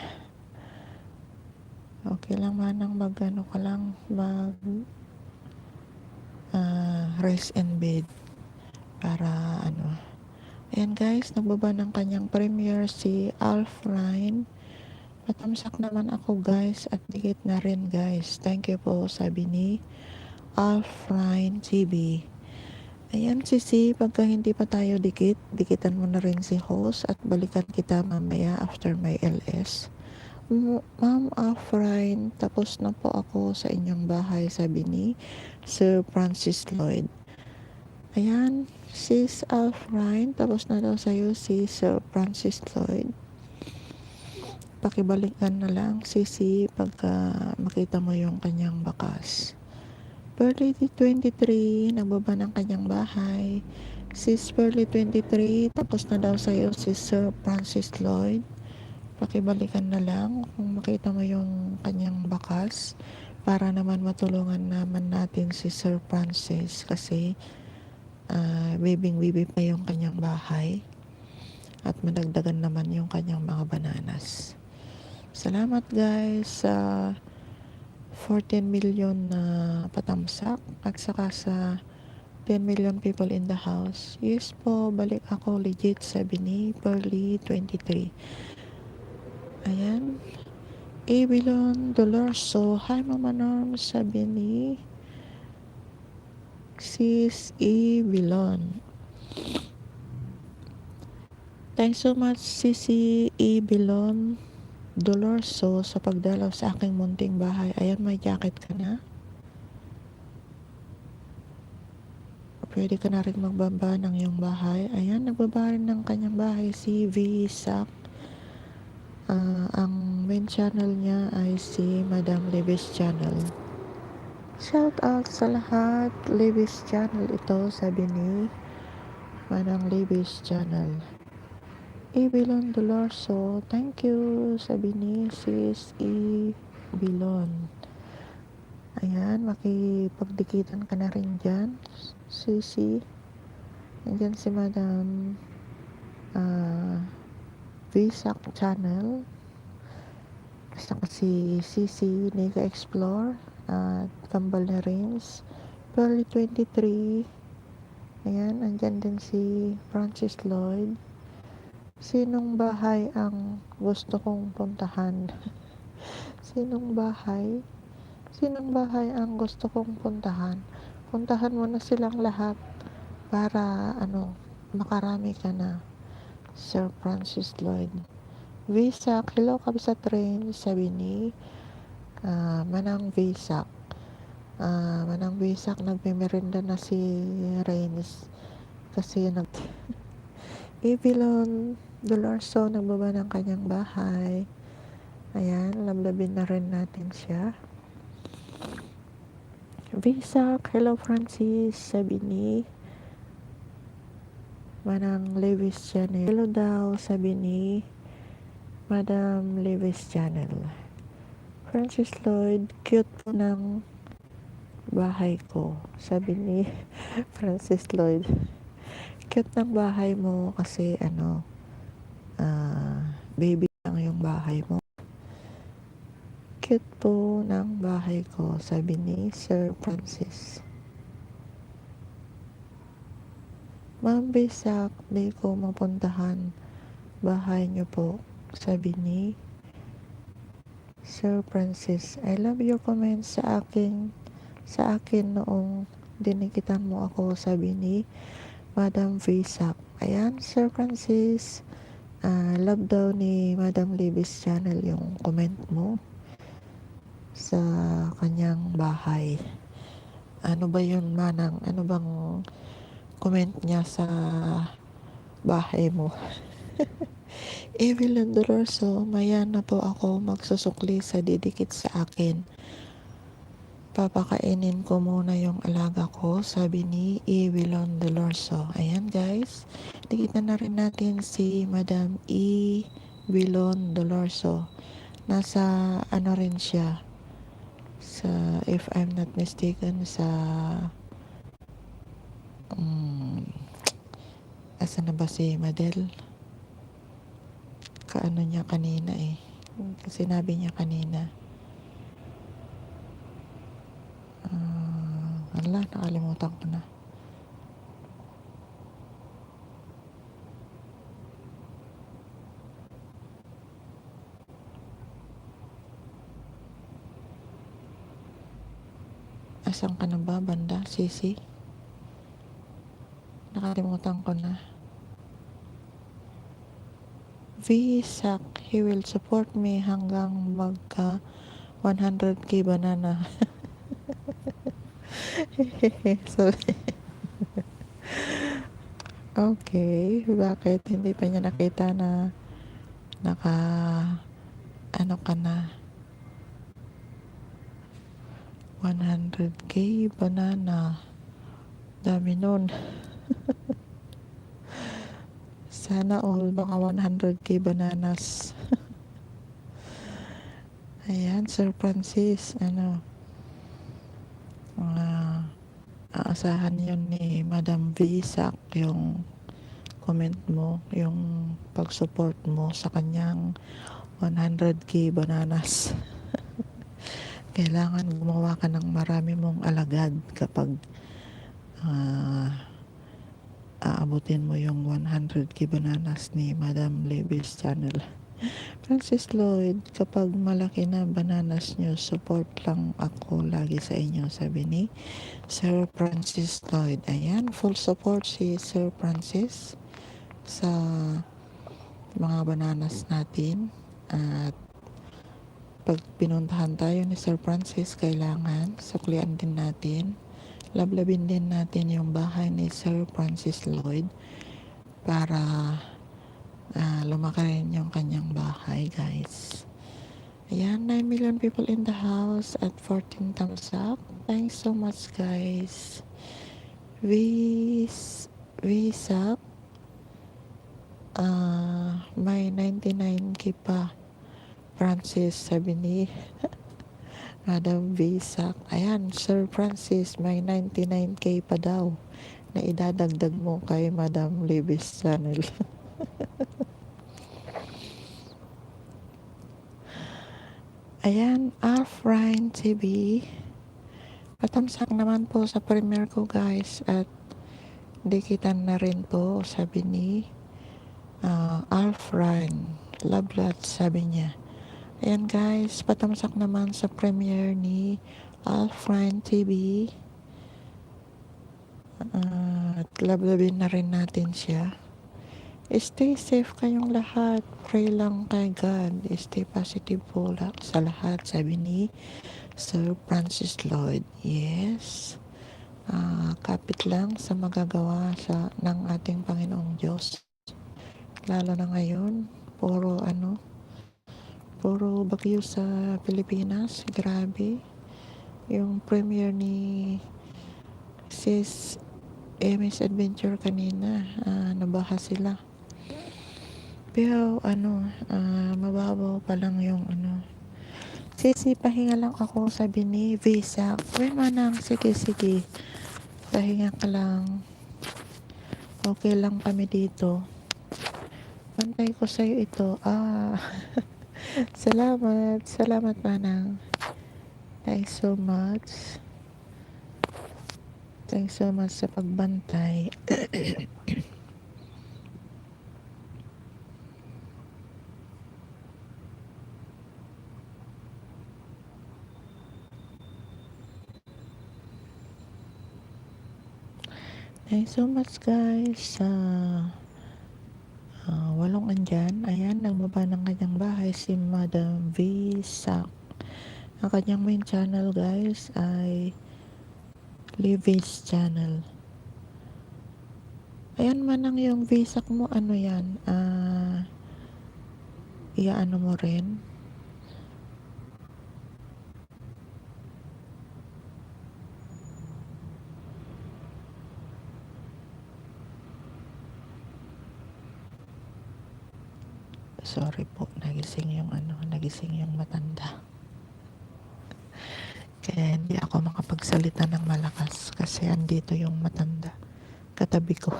Okay lang manang ka lang, rest in bed para ayan guys, nagbaba ng kanyang premiere si Alfrine. Patamsak naman ako guys, at dikit na rin guys. Thank you po, sabi ni Alfrine TV. Ayan Sisi, pagka hindi pa tayo dikitan mo na rin si host at balikan kita mamaya after my LS. Ma'am Afrine, tapos na po ako sa inyong bahay, sabi ni Sir Francis Lloyd. Ayan, Sis Afrine, tapos na daw sa'yo si Sir Francis Lloyd. Pakibalikan na lang, Sisi, pagka makita mo yung kanyang bakas. Pearly 23, nagbaba ng kanyang bahay. Sis Pearly 23, tapos na daw sa'yo si Sir Francis Lloyd. Pakibalikan na lang kung makita mo yung kanyang bakas para naman matulungan naman natin si Sir Francis kasi bibing-bibi pa yung kanyang bahay at madagdagan naman yung kanyang mga bananas. Salamat guys sa 14 million na patamsak at saka sa 10 million people in the house. Yes po, balik ako legit, sabi ni Pearly 23. Ayan. Abilon Dolorso. Hi Mama Norm, sabi ni Sis Abilon. Thanks so much Sisi Abilon Dolorso sa pagdalaw sa aking munting bahay. Ayan, may jacket ka na. Pwede ka na rin magbaba ng iyong bahay. Ayan, nagbaba rin ng kanyang bahay si V. Sak. Ang main channel niya ay si Madam Levis Channel. Shout out sa lahat. Levis Channel ito, sabi ni Madam Levis Channel. Ibilon Dolorso, thank you, sabi ni Sis Ibilon. Ayan, makipagdikitan ka na rin dyan, Sisi. Andyan si Madam Visak Channel. Basta si Sisi Nega Explore at Kambal na Rins. Pearly 23. Ayan, andyan din si Francis Lloyd. Sinong bahay ang gusto kong puntahan? Sinong bahay? Sinong bahay ang gusto kong puntahan? Puntahan mo na silang lahat para makarami ka na. Sir Francis Lloyd. Visak, hello Kabsat Rain, sabi ni Manang Visak. Manang Visak, nagmemerenda na si Rains kasi Ibilon Dolorso, nagbaba ng kanyang bahay. Ayan, lablabin na rin natin siya. Visak, hello Francis, sabi ni Manang Levis Channel. Hello daw, sabi ni Madam Levis Channel. Francis Lloyd, cute po ng bahay ko, sabi ni Francis Lloyd. Cute ng bahay mo kasi baby lang yung bahay mo. Cute po ng bahay ko, sabi ni Sir Francis. Ma'am Bisak, di ko mapuntahan bahay niyo po, sabi ni Sir Francis. I love your comments sa akin noong dinikitan mo ako, sabi ni Madam Visak. Ayan, Sir Francis, love daw ni Madam Levis Channel yung comment mo sa kanyang bahay. Ano ba yun, Manang? Ano bang comment niya sa bahay mo? Evelyn Dolorso, maya na po ako magsusukli sa didikit sa akin. Papakainin ko muna yung alaga ko, sabi ni Evelyn Dolorso. Ayan guys, dikitan na rin natin si Madam Evelyn Dolorso. Nasa rin siya, sa, if I'm not mistaken, sa asa na ba si Madel? Kaano niya kanina sinabi niya kanina. Nakalimutan ko na. Asan ka na ba, banda, Sisi? Nakalimutan ko na. Visak, he will support me hanggang magka 100k banana. So, okay, bakit hindi pa niya nakita na naka ano ka na 100k banana, dami nun. Sana all mga 100k bananas. Ayan, Sir Francis, aasahan yun ni Madam Visak, yung comment mo, yung pag-support mo sa kanyang 100k bananas. Kailangan gumawa ka ng marami mong alagad kapag aabutin mo yung 100k bananas ni Madam Levis channel. Francis Lloyd, kapag malaki na bananas nyo, support lang ako lagi sa inyo, sabi ni Sir Francis Lloyd. Ayan, full support si Sir Francis sa mga bananas natin. At pag pinuntahan tayo ni Sir Francis, kailangan suklian din natin, lablabin din natin yung bahay ni Sir Francis Lloyd para lumaki rin yung kanyang bahay, guys. Ayan, 9 million people in the house at 14 thumbs up. Thanks so much, guys. Visak, may 99k pa. Francis, sabi ni Madam Visak. Ayan, Sir Francis, may 99k pa daw na idadagdag mo kay Madam Levis channel. Ayan, Alfrine TV. Patamsak naman po sa premiere ko, guys, at dikitan na rin po, sabi ni Alfrine Lablat, sabi niya. Ayan, guys, patamsak naman sa premiere ni Alfrine TV. At lablabin na rin natin siya. Stay safe kayong lahat. Pray lang kay God. Stay positive po sa lahat, sabi ni Sir Francis Lloyd. Yes. Kapit lang sa magagawa ng ating Panginoong Diyos. Lalo na ngayon, puro bagyo sa Pilipinas. Grabe. Yung premiere ni Sis Amy's Adventure kanina, nabaha sila. Pero mababaw pa lang yung Sisi, pahinga lang ako, sabi ni Visa. Uy, manang, sige. Pahinga ka lang. Okay lang kami dito. Pantay ko sa'yo ito. Salamat, manang. Thanks so much sa pagbantay. Thanks so much, guys. Walong andyan. Ayan, nagbaba ng kanyang bahay si Madam Visak. Ang kanyang main channel, guys, ay Levis channel. Ayan, manang, yung Visak mo, yan? Iaano mo rin? Sorry po, nagising yung matanda. Kaya hindi ako makapagsalita ng malakas kasi andito yung matanda katabi ko.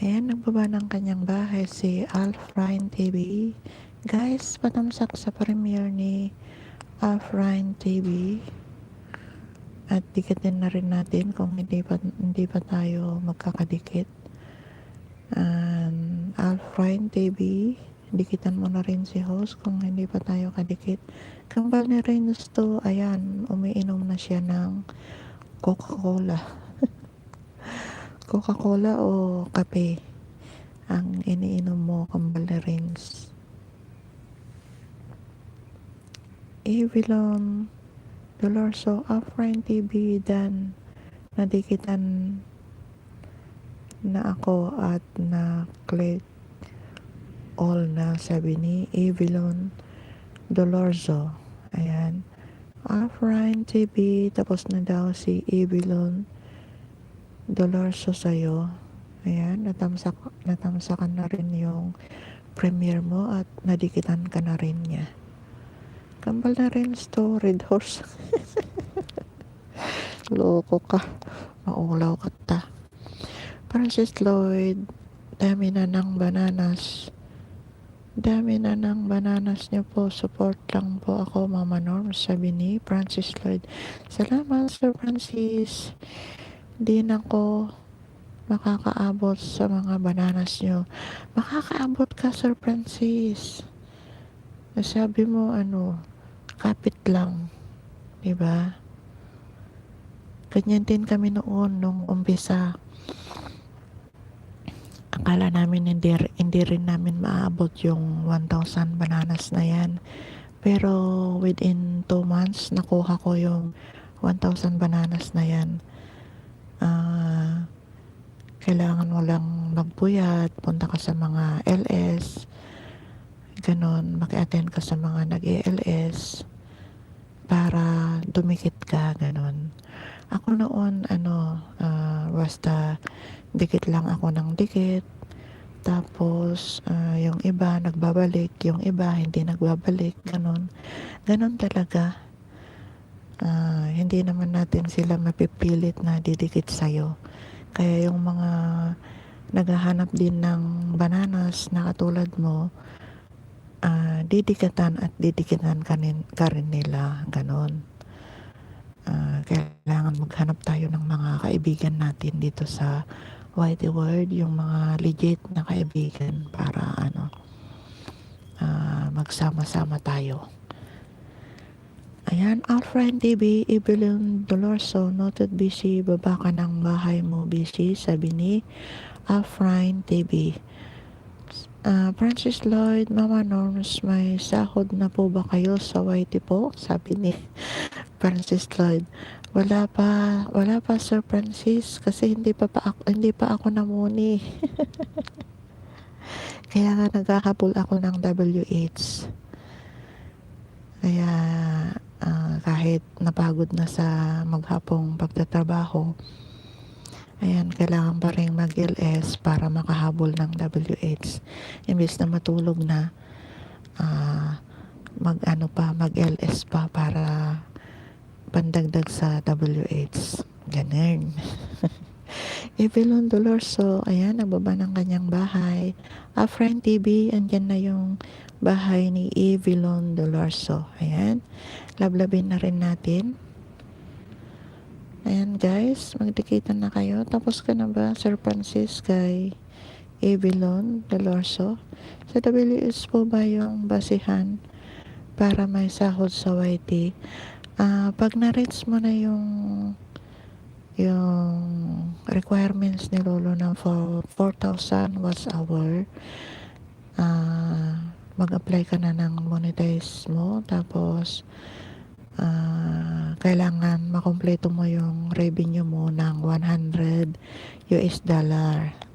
Ayan, nagbaba ng kanyang bahay si Alfrine TV. Guys, patamsak sa premiere ni Alfrine TV. At dikitin na rin natin kung hindi pa tayo magkakadikit. Alfrine TV, dikitan mo na rin si host kung hindi pa tayo kadikit. Kambal ni Reynolds to, ayan, umiinom na siya ng Coca-Cola. Coca-Cola o kape. ang iniinom mo, kambal na rinse. Avalon, Dolorso, Afrine TV, Dan, nadikitan na ako at na-click all na, sabi ni Avalon Dolorso. Ayan. Afrine TV, tapos na daw si Avalon Dolorso sa'yo. Ayan, natamsakan na rin yung premiere mo at nadikitan ka na rin niya. Kambal na rin to, Red Horse. Loko ka. Maulaw ka ta. Francis Lloyd, dami na ng bananas. Dami na ng bananas niyo po. Support lang po ako, Mama Norm, sabi ni Francis Lloyd. Salamat, Sir Francis. Di na ko makakaabot sa mga bananas niyo. Makakaabot ka, Sir Francis. Sabi mo, kapit lang. Diba? Ganyan din kami noon, nung umpisa. Akala namin hindi rin namin maabot yung 1,000 bananas na yan. Pero within 2 months, nakuha ko yung 1,000 bananas na yan. Kailangan mo lang magpuyat, punta ka sa mga LS, ganon, maki-attend ka sa mga nag-ELS para dumikit ka, ganon. Ako noon, basta dikit lang ako ng dikit. Tapos, yung iba nagbabalik, yung iba hindi nagbabalik, ganon. Ganon talaga. Hindi naman natin sila mapipilit na didikit sa'yo. Kaya yung mga naghahanap din ng bananas na katulad mo, didikatan at didikitan ka rin nila, ganon. Kailangan maghanap tayo ng mga kaibigan natin dito sa Whitey World, yung mga legit na kaibigan para magsama-sama tayo. Ayan, Alfred TV, Evelyn Dolorso, noted busy, baba ka ng bahay mo, busy, sabi ni Alfred TV. Francis Lloyd, Mama Norms, may sahod na po ba kayo sa Whitey po? Sabi ni Francis Lloyd. Wala pa Sir Francis, kasi hindi pa ako namuni. Kaya nga naghahabol ako ng WH. Kaya kahit napagod na sa maghapong pagtatrabaho, ayan, kailangan pa rin mag-LS para makahabol ng WH. Imbis na matulog na, mag-LS pa para pandagdag sa WH. Ganun. Evelyn Dolorso, ayan, nagbaba ng kanyang bahay. Afrine TV, andyan na yung bahay ni Evelyn Dolorso. Ayan, lablabin na rin natin. Ayan guys, magdikitan na kayo. Tapos ka na ba, Sir Francis, kay Evelyn Dolorso? Sa WS po ba yung basihan para may sahod sa YT? Pag na-reach mo na yung requirements ni Lolo ng 4,000 watts hour, mag-apply ka na ng monetize mo, tapos kailangan makompleto mo yung revenue mo ng $100,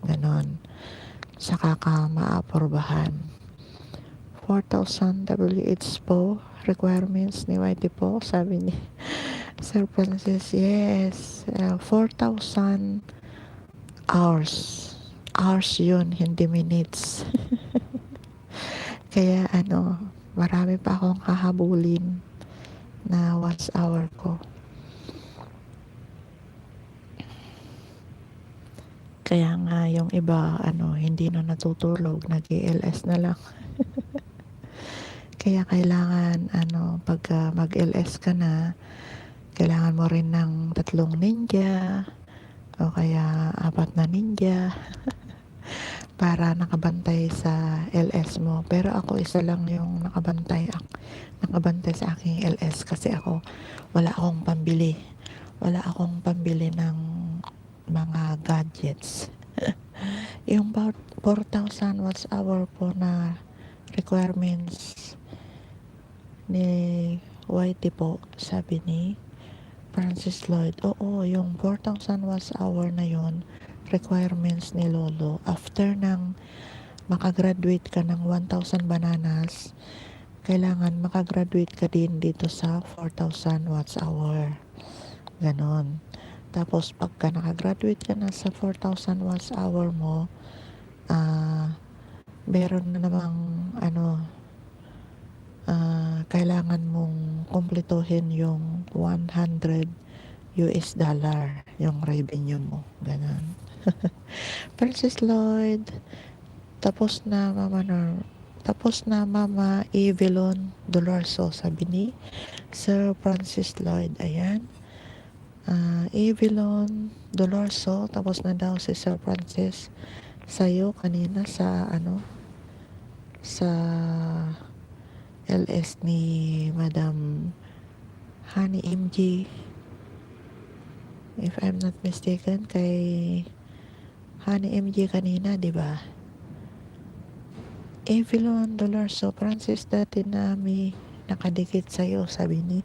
ganon, saka ka maapurbahan. 4,000 WH po requirements ni YT po, sabi ni Sir Francis. Yes, 4,000 hours yun, hindi minutes. Kaya marami pa akong kahabulin na watch hour ko. Kaya nga yung iba hindi na natutulog, nag-LS na lang. Kaya kailangan pagka mag-LS ka na, kailangan mo rin ng 3 ninja o kaya 4 na ninja para nakabantay sa LS mo. Pero ako isa lang yung nakabantay sa aking LS kasi wala akong pambili ng mga gadgets. Yung 4,000 watts hour po na requirements ni YT po, sabi ni Francis Lloyd. Oo, yung 4,000 watts hour na yon requirements ni Lolo. After ng makagraduate ka ng 1,000 bananas, kailangan makagraduate ka din dito sa 4,000 watts hour. Ganon. Tapos, pagka nakagraduate ka na sa 4,000 watts hour mo, meron na namang kailangan mong kumpletuhin yung 100 US dollar yung revenue mo. Ganon. Francis Lloyd, tapos na Mama Evelyn Dolorso, sabi ni Sir Francis Lloyd. Ayan. Evelyn Dolorso, tapos na daw si Sir Francis sa'yo kanina sa sa LS ni Madam Honey MG, if I'm not mistaken, kay Honey MG kanina, di ba? Evelyn Dolorso, Francis, dati nami nakadikit sa'yo, sabi ni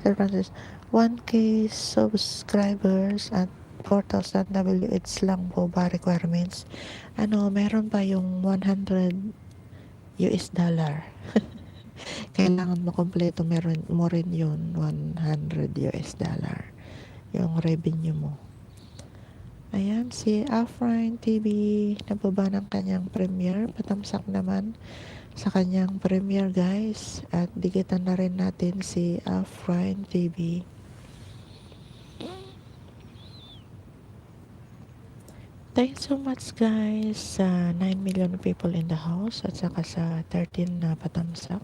Sir Francis. 1K subscribers at 4,000 WH lang po ba requirements? Meron pa yung 100 US dollar. Kailangan makompleto mo rin yun, 100 US dollar yung revenue mo. Ayan, si Afrine TV nababa ng kanyang premiere. Patamsak naman sa kanyang premiere, guys. At dikitan na rin natin si Afrine TV. Thanks so much, guys, sa 9 million people in the house at saka sa 13 na patamsak.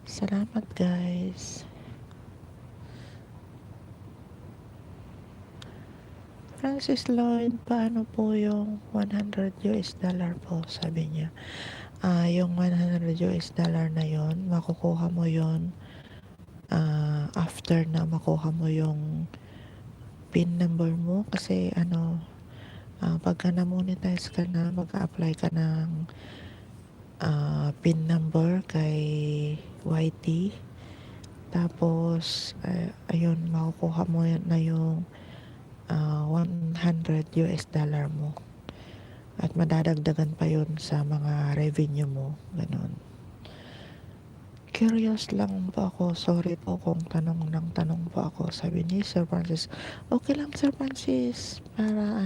Salamat, guys. Francis Lloyd, paano po yung 100 US dollar po, sabi niya. Yung 100 US dollar na yon, makukuha mo yon after na makuha mo yung PIN number mo. Kasi pagka na-monetize ka na, mag-apply ka ng PIN number kay YT. Tapos, ayun, makukuha mo na yung 100 US dollar mo. At madadagdagan pa yun sa mga revenue mo. Ganon. Curious lang po ako. Sorry po kung tanong po ako. Sabi ni Sir Francis. Okay lang, Sir Francis. Para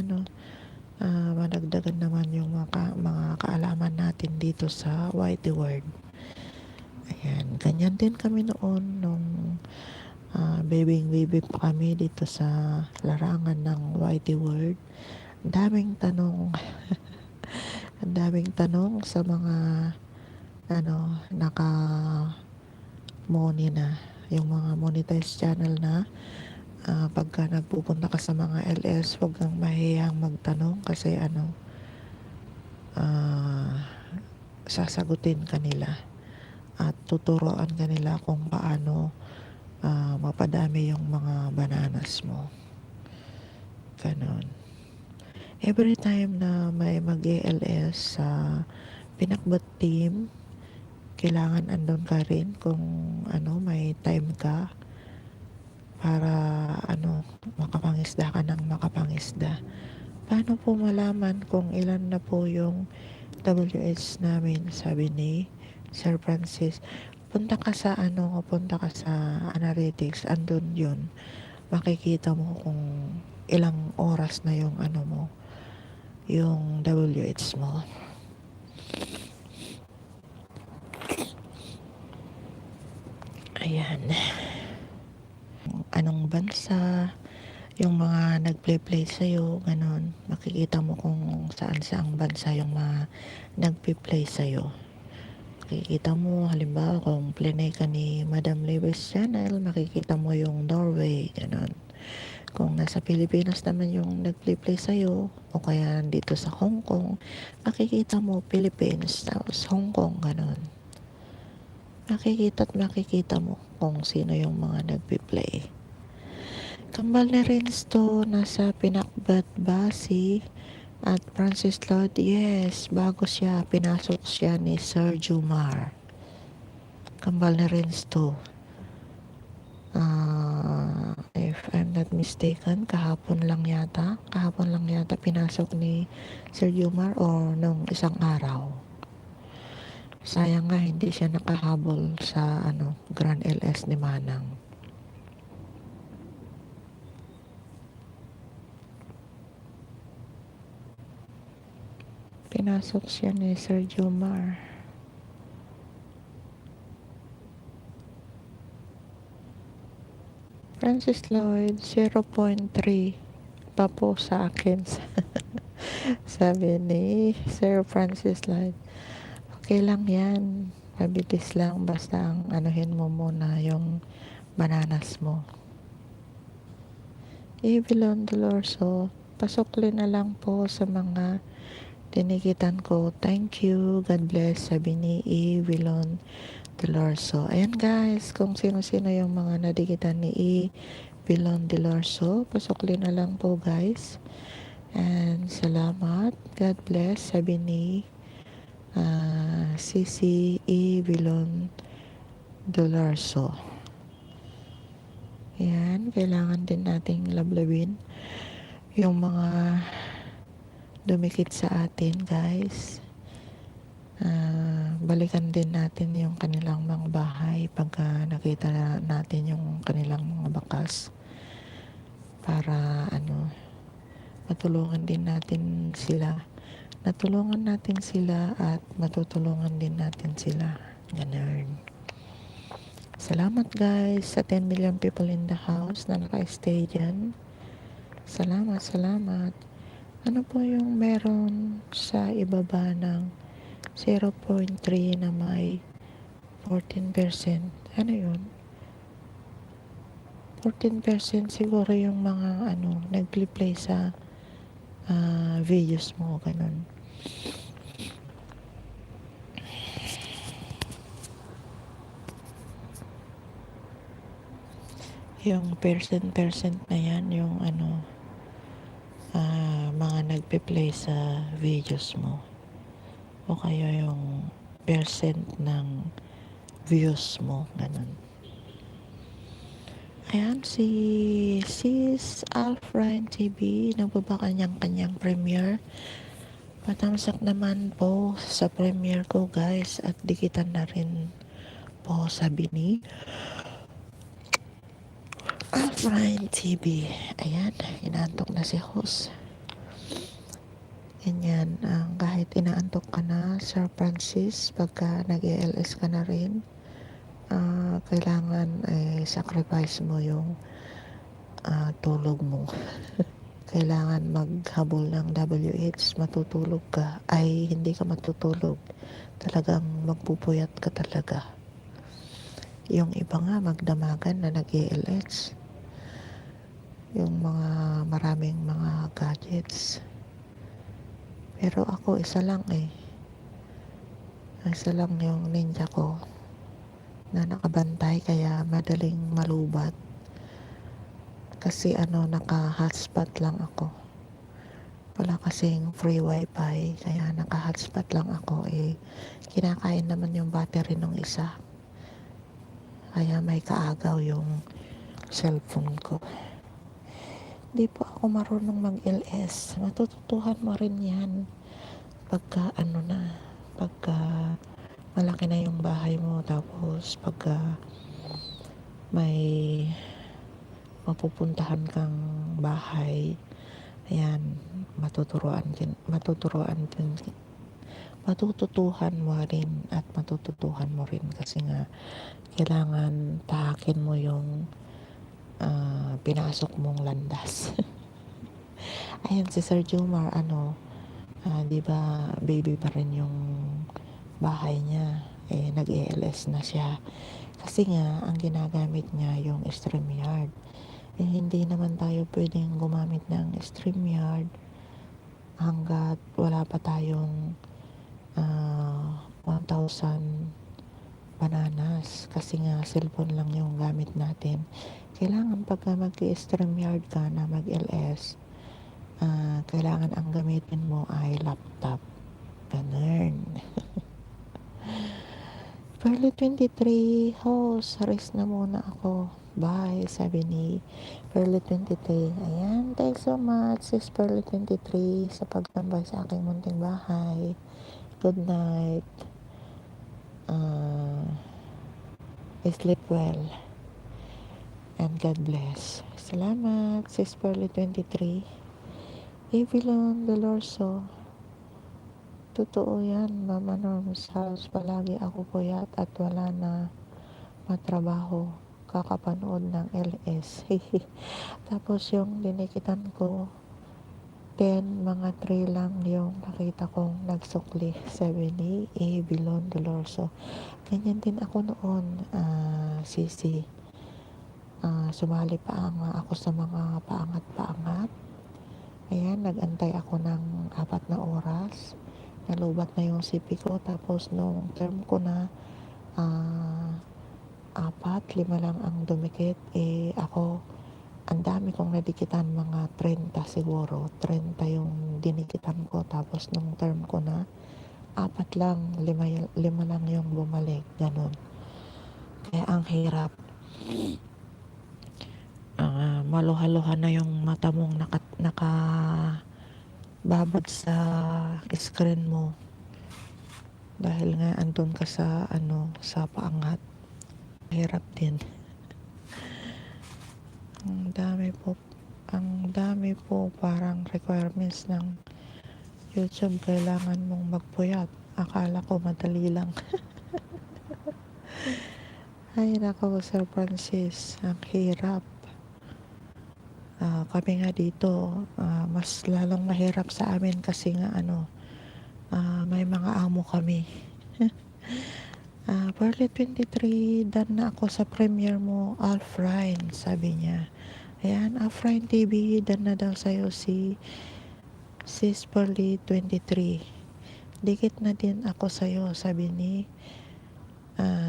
madagdagan naman yung mga kaalaman natin dito sa YT World. Ayan. Ganyan din kami noon nung baby pa kami dito sa larangan ng YT World. Daming tanong. Ang daming tanong sa mga naka-money na, yung mga monetized channel na. Pagka nagpupunta ka sa mga LS, huwag kang mahihang magtanong kasi sasagutin kanila at tuturuan kanila kung paano mapadami yung mga bananas mo. Ganon. Every time na may mag-ELS sa Pinakbat team, kailangan andun ka rin kung may time ka para makapangisda ka ng makapangisda. Paano po malaman kung ilan na po yung WH namin, sabi ni Sir Francis. Punta ka sa analytics, andun yun. Makikita mo kung ilang oras na yung mo, yung WH mo. Ayan. Anong bansa, yung mga nagplay sa'yo, ganon. Makikita mo kung saan bansa yung mga nagplay sa'yo. Makikita mo, halimbawa, kung plinay ka ni Madam Levis channel, makikita mo yung Norway, ganon. Kung nasa Pilipinas naman yung nagplay sa'yo, o kaya dito sa Hong Kong, makikita mo Philippines, tapos Hong Kong, ganon. Makikita mo kung sino yung mga nagpi-play. Kambal na rin to, nasa Pinakbat Basi. At Francis Lloyd, yes, bago siya, pinasok siya ni Sir Jumar. Kambal na rin to. If I'm not mistaken, kahapon lang yata pinasok ni Sir Jumar or nung isang araw. Sayang nga hindi siya nakahabol sa Grand LS ni Manang. Pinasok siya ni Sir Jumar. Francis Lloyd, 0.3 pa po sa akin. Sabi ni Sir Francis Lloyd. Okay lang yan. Mabilis lang. Basta ang anuhin mo muna yung bananas mo. Evelyn Dolorso, pasukli na lang po sa mga tinikitan ko. Thank you. God bless. Sabi ni Evelyn Dolorso. Ayan guys, kung sino-sino yung mga nadikitan ni Evelyn Dolorso, pasukli na lang po guys. And salamat. God bless. Sabi ni Sisi Evelyn Dolorso. Yan, kailangan din nating lablawin yung mga dumikit sa atin guys. Balikan din natin yung kanilang mga bahay pagka nakita natin yung kanilang mga bakas para matulungan din natin sila. Natulungan natin sila at matutulungan din natin sila. Ganun. Salamat guys sa 10 million people in the house na naka-stay dyan. Salamat. Ano po yung meron sa ibaba ng 0.3 na may 14%? Ano yun? 14% siguro yung mga nag-play sa videos mo, ganun. Yung percent na yan, yung mga nagpe-play sa videos mo. O kaya yung percent ng views mo, ganun. Ayan, si Sis Alfred TV, nagbaba kanyang premiere. Patamsak naman po sa premiere ko guys, at dikitan na rin po sabi ni Alfred TV. Ayan, inaantok na si host. Ganyan, kahit inaantok ka na, Sir Francis, pagka nag-ELS ka na rin, kailangan sacrifice mo yung tulog mo. Kailangan maghabol ng WH, matutulog ka. Ay, hindi ka matutulog. Talagang magpupuyat ka talaga. Yung iba nga, magdamagan na nag-ELS. Yung mga maraming mga gadgets. Pero ako, isa lang Isa lang yung ninja ko na nakabantay, kaya madaling malubat. Kasi naka-hotspot lang ako. Wala kasing free wifi, kaya naka-hotspot lang ako. Kinakain naman yung battery ng isa. Kaya may kaagaw yung cellphone ko. Di po ako marunong mag-LS. Matututuhan mo rin yan pagka pagka malaki na yung bahay mo, tapos pagka may mapupuntahan kang bahay, ayan, matututuhan mo rin kasi nga kailangan tahakin mo yung pinasok mong landas. Ayan, si Sir Jomar, di ba baby pa rin yung bahay niya, nag-ELS na siya kasi nga ang ginagamit niya yung StreamYard. Hindi naman tayo pwedeng gumamit ng StreamYard hanggat wala pa tayong 1,000 bananas, kasi nga cellphone lang yung gamit natin. Kailangan pagka mag-StreamYard ka na mag-LS, Kailangan ang gamitin mo ay laptop. Ganun. Pearly 23, host, rest na muna ako. Bye, sabi ni Pearly 23. Ayan, thanks so much, sis Pearly 23, sa pagtambay sa aking munting bahay. Good night. Uh, Sleep well. And God bless. Salamat, sis Pearly 23. Evelyn Delorso. Totoo yan, Mama Norm's house. Palagi ako puyat at wala na matrabaho. Kakapanood ng LS. Tapos yung dinikitan ko, 10, mga 3 lang yung nakita kong nagsukli. Sabi ni Evelyn Delorso. Ganyan din ako noon, Sisi. Sumali pa nga ako sa mga paangat-paangat. Ayan, nagantay ako ng 4 na oras. Nalubat na yung CP ko. Tapos nung term ko na, 4, 5 lang ang dumikit. Ako, ang dami kong nadikitan, mga 30 siguro. 30 yung dinikitan ko. Tapos nung term ko na, 4 lang, 5 lang yung bumalik. Ganun. Kaya ang hirap. Maluha-luha na yung mata mong babad sa screen mo dahil nga andun ka sa sa paangat. Hirap din. Ang dami po parang requirements ng YouTube. Kailangan mong magpuyat. Akala ko madali lang. Ay nako, Sir Francis, ang hirap. Kami nga dito, mas lalong mahirap sa amin kasi nga may mga amo kami. Pearly 23, done na ako sa premiere mo, Alfrine, sabi niya. Ayan, Alfrine TV, done na daw sa'yo si Sis Pearly 23. Dikit na din ako sa'yo, sabi ni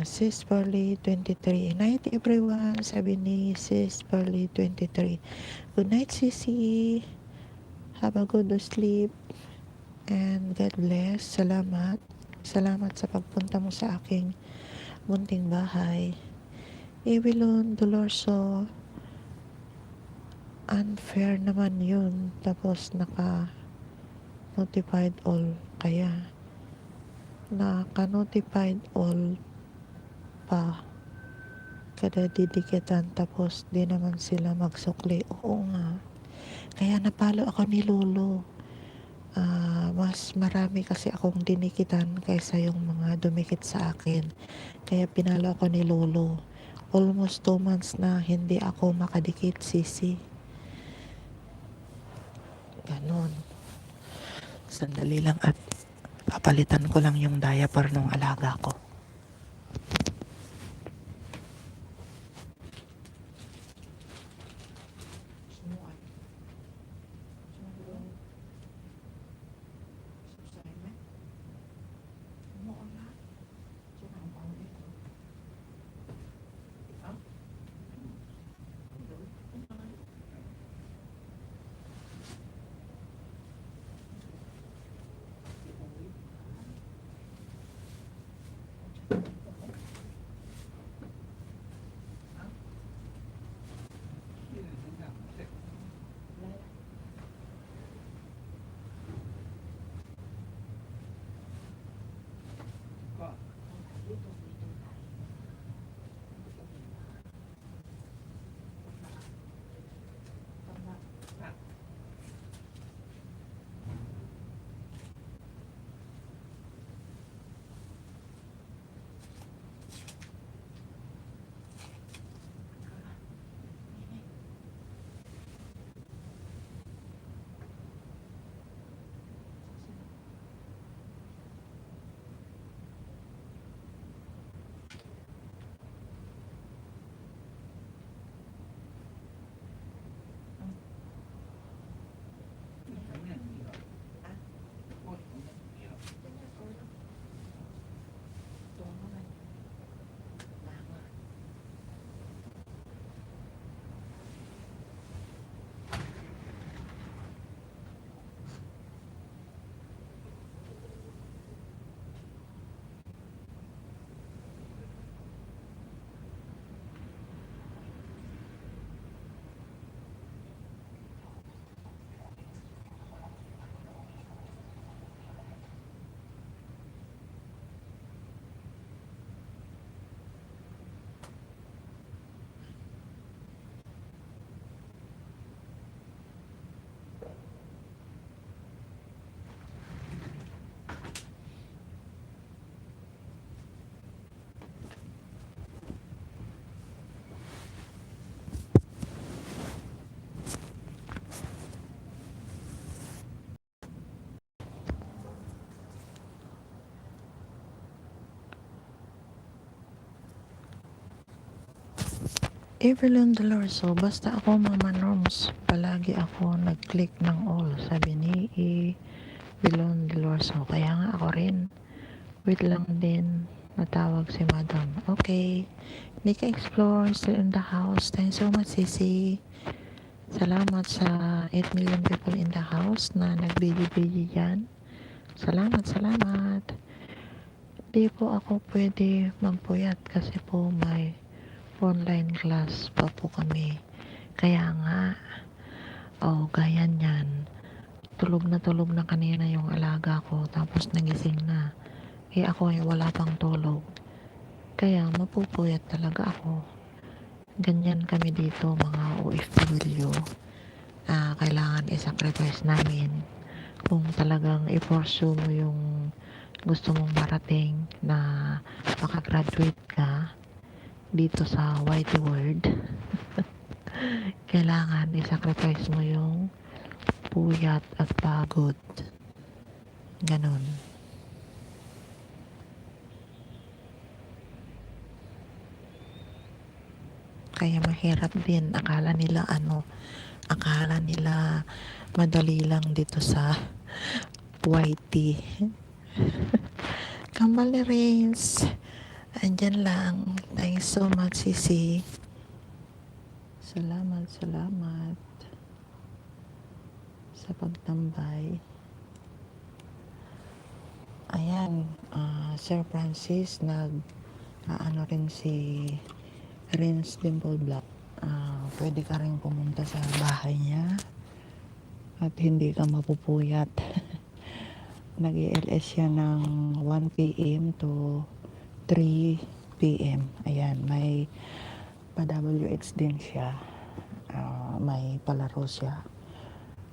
Sis Pearly 23. Night everyone, sabi ni Sis Pearly 23. Good night, Sisi. Have a good sleep. And God bless. Salamat. Salamat sa pagpunta mo sa aking munting bahay. Evelyn Dolorso, unfair naman yun. Tapos naka-notified all. Kaya naka-notified all pa kada didikitan. Tapos di naman sila magsukli. Oo nga. Kaya napalo ako ni Lolo. Mas marami kasi akong dinikitan kaysa yung mga dumikit sa akin. Kaya pinalo ako ni Lolo. Almost 2 months na hindi ako makadikit, Sisi. Ganon. Sandali lang at papalitan ko lang yung diaper ng alaga ko. Evelyn Delorso, basta ako Mama Norms, palagi ako nag-click ng all, sabi ni Evelyn Delorso. Kaya nga ako rin. Wait lang din, natawag si Madam. Okay. Nika Explore, still in the house. Thanks so much, Sisi. Salamat sa 8 million people in the house na nagbili-bili dyan. Salamat. Di po ako pwede magpuyat kasi po may online class pa po kami. Kaya nga, gaya niyan. Tulog na kanina yung alaga ko tapos nagising na. Kaya ako ay wala pang tulog. Kaya mapupuyat talaga ako. Ganyan kami dito mga OFW. Kailangan i-sacrifice namin kung talagang i-pursue mo yung gusto mong marating na makagraduate ka dito sa wide world. Kailangan i-sacrifice mo yung puyat at pagod. Ganon. Kaya mahirap din. Akala nila madali lang dito sa YT. Kambal Rains, andyan lang. Thanks so much, Sisi. Salamat sa pagtambay. Ayan, Sir Francis, ano rin si Rins Dimple Black. Pwede ka rin pumunta sa bahay niya at hindi ka mapupuyat. Nag-ELS siya ng 1 p.m. to 3 p.m. Ayan, may pa-WH din siya. May palaro siya.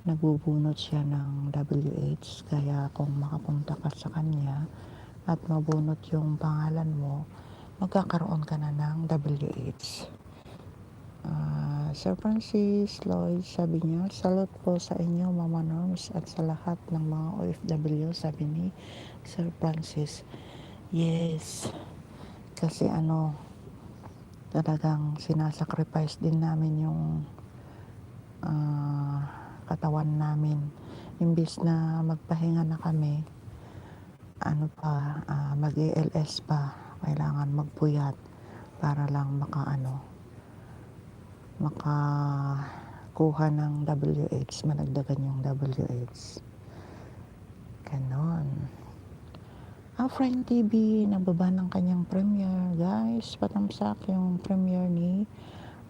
Nagbubunot siya ng WH. Kaya kung makapunta ka sa kanya at mabunot yung pangalan mo, magkakaroon ka na ng WH. Sir Francis Lloyd, sabi niya, salute po sa inyo Mama Norms at sa lahat ng mga OFW, sabi ni Sir Francis. Yes, kasi talagang sinasacrifice din namin yung katawan namin. Imbis na magpahinga na kami, mag-ELS pa, kailangan magpuyat para lang makakuha ng WH, managdagan yung WH. Ganon. Afrain TV, nababa ng kanyang premiere. Guys, patamsak yung premiere ni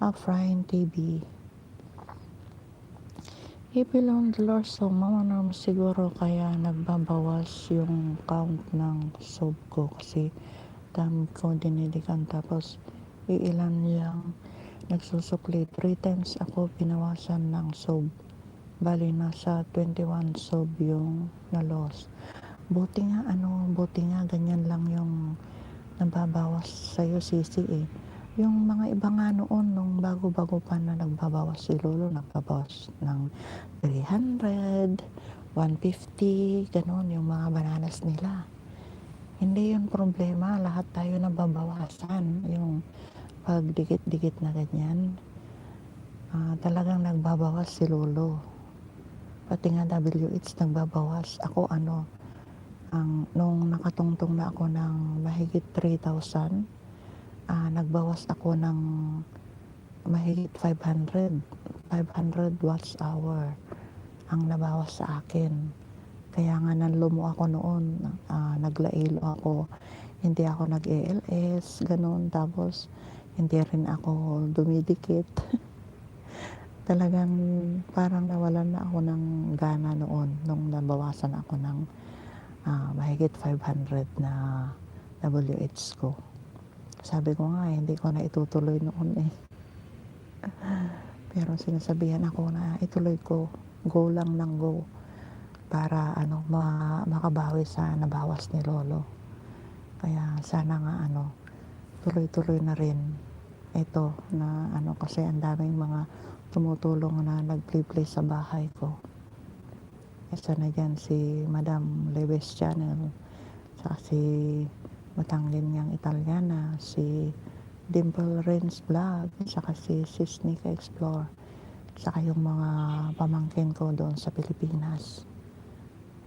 Afrain TV. Ipilon Delorso, Mama Norm, siguro kaya nagbabawas yung count ng soap ko kasi dami ko dinilikan tapos iilan lang nagsusukli. 3 times ako pinawasan ng soap. Bali nasa 21 soap yung na-loss. Buti nga ganyan lang yung nababawas sa'yo, Sisi eh. Yung mga iba nga noon, nung bago-bago pa na nagbabawas si Lolo, nagbabawas ng 300, 150, ganon yung mga bananas nila. Hindi yun problema, lahat tayo nababawasan. Yung pag dikit-dikit na ganyan, talagang nagbabawas si Lolo. Pati nga WH nagbabawas. Ako nung nakatungtong na ako ng mahigit 3,000, nagbawas ako ng mahigit 500 watts hour ang nabawas sa akin. Kaya nga nanlumo ako noon, naglailo ako, hindi ako nag-ELS, ganun, tapos hindi rin ako dumidikit. Talagang parang nawalan na ako ng gana noon nung nabawasan ako ng mahigit 500 na WH ko. Sabi ko nga, hindi ko na itutuloy noon eh. Pero sinasabihan ako na ituloy ko, go lang ng go para makabawi sa nabawas ni Lolo. Kaya sana nga tuloy-tuloy na rin ito na kasi ang daming mga tumutulong na nag-play sa bahay ko. Isa na dyan si Madam Lewis Channel, saka si Matanglin niyang Italiana, si Dimple Rins Vlog, saka si Sneak Explore, saka yung mga pamangkin ko doon sa Pilipinas.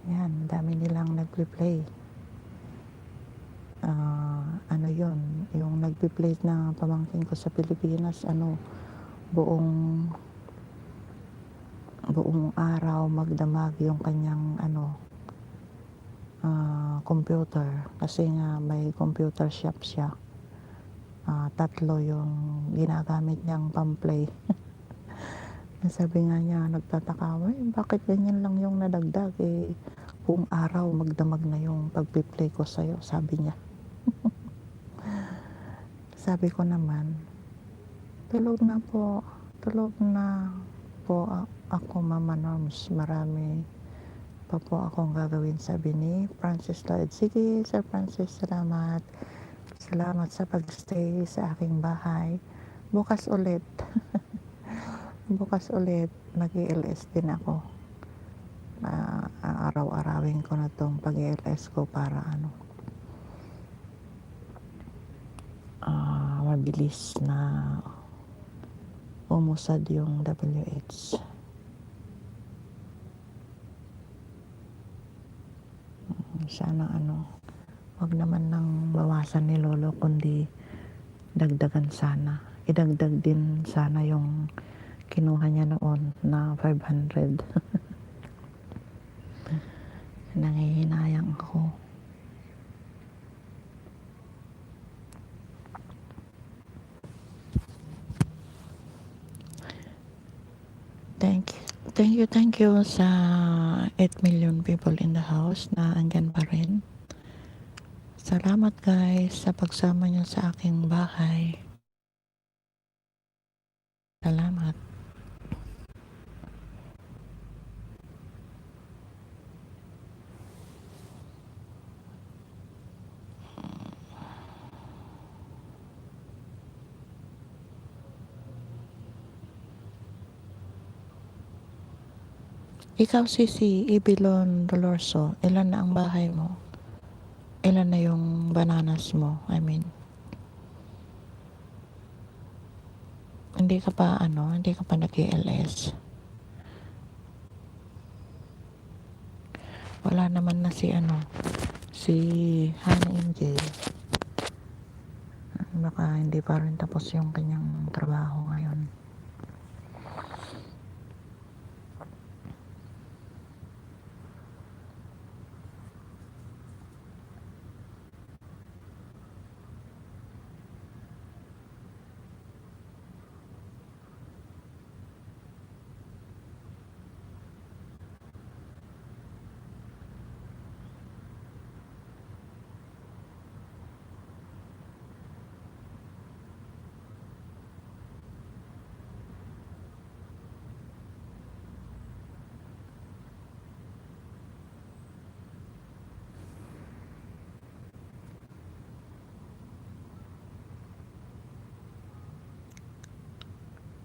Yan, dami nilang nagpe-play. Ano yun, yung nagpe-play na pamangkin ko sa Pilipinas, buong buong araw magdamag yung kanyang computer, kasi nga may computer shop siya. Tatlo yung ginagamit niyang pamplay. Sabi nga niya, nagtataka, bakit ganyan lang yung nadagdag, buong araw magdamag na yung pagpiplay ko sa'yo, sabi niya. Sabi ko naman, tulog na po ako, Mama Norms, marami pa po akong gagawin, sabi ni Francis Lloyd. Sige, Sir Francis, salamat sa pagstay sa aking bahay. Bukas ulit mag-LS din ako. Araw-arawin ko na tong pag-LS ko para mabilis na umusad yung WH. Sana wag naman nang bawasan ni Lolo, kundi dagdagan sana. Idagdag din sana yung kinuha niya noon na 500. Nangihinayang ako. Thank you sa 8 million people in the house na andyan pa rin. Salamat guys sa pagsama niyo sa aking bahay. Salamat. Ikaw, Sisi Ibilon Dolorso, ilan na ang bahay mo? Ilan na yung bananas mo? Hindi ka pa nag-LS. Wala naman na si Hannah Angel. Baka hindi pa rin tapos yung kanyang trabaho ngayon.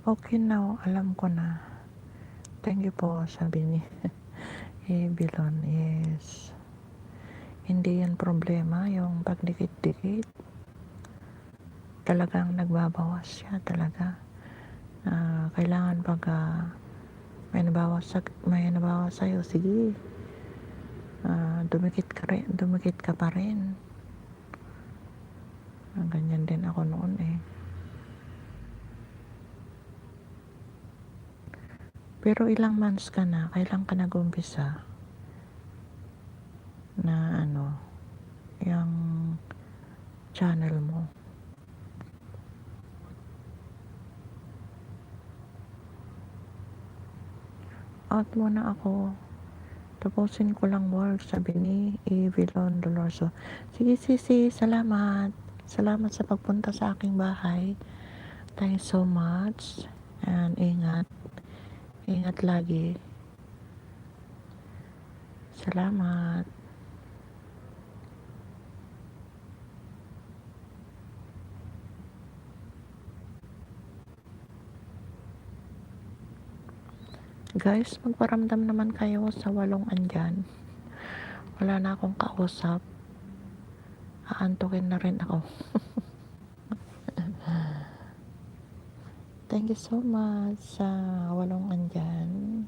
Okay now, alam ko na. Thank you po, sabi ni Bilon. Yes. Hindi yan problema, yung pagdikit-dikit. Talagang nagbabawas siya talaga. Kailangan pag may nabawas sa'yo, sige. Dumikit ka pa rin. Ganyan din ako noon Pero ilang months ka na? Kailan ka nag-umpisa na yung channel mo? Out muna ako. Tapusin ko lang work, sabi ni Evelyn Dolorso. Sige, Sisi, salamat. Salamat sa pagpunta sa aking bahay. Thanks so much. And ingat. Ingat lagi. Salamat. Guys, magparamdam naman kayo sa 8 andyan. Wala na akong kausap. Aantukin na rin ako. Thank you so much sa walong andyan.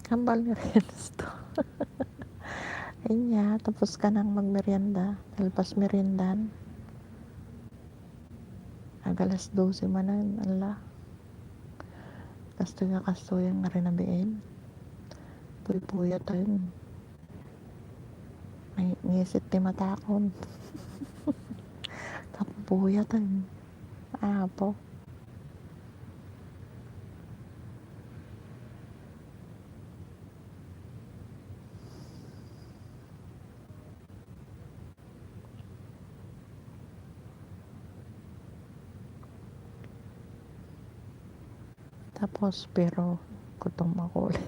Kambal meriendas to. Ayun tapos ka nang magmerienda. Talpas meriendan. Agalas 12 manan, ala. Kastoy nga rin nabiin. Puy-puya tayo. May ngisit ti matakon. Kapuya tayo. Apo. Tapos pero kutong makulit.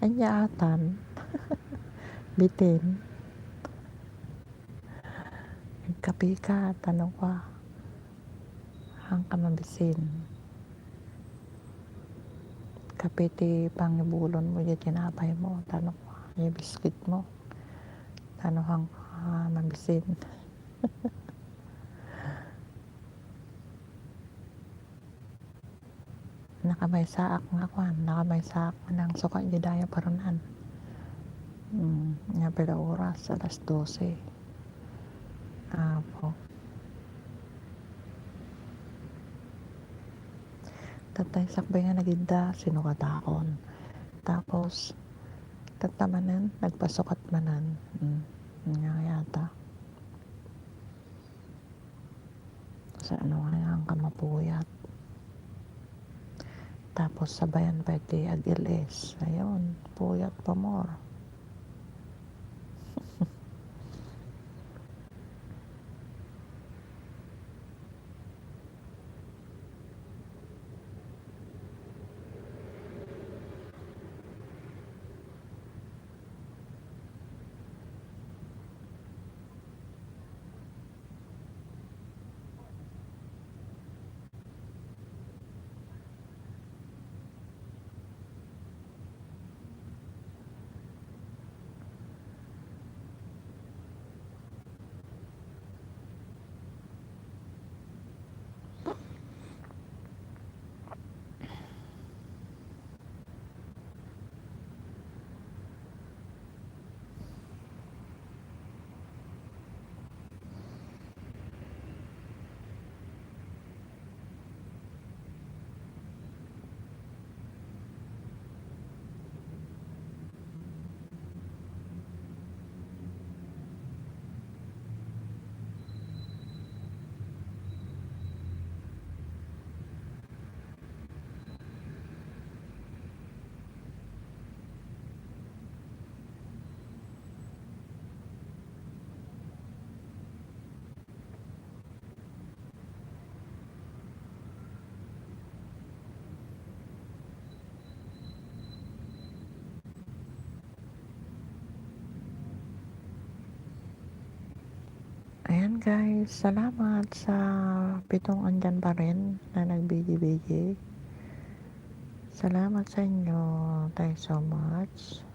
Anyatan. Bitin. Kapi ka, tanong ka. Hang ka mabisin. Kapi ti pangibulon mo, yung tinapay mo. Tanong ka. Yung biskuit mo. Tanong hang mabisin. Nakamay saak nga kwan. Nakamay saak ng suka judaya parunan. Nga pala oras, alas 12. Apo. Tatay sakbay nga naginda, sinukatakon. Tapos, tatamanan, nagpasukat manan. Nga yata. Sa ano nga ang kamapuyat. Tapos sabayan pa iti agiles. Ayun, puyat pa more. Ayan guys, salamat sa pitong andyan pa rin na nagbigi-bigi. Salamat sa inyo. Thanks so much.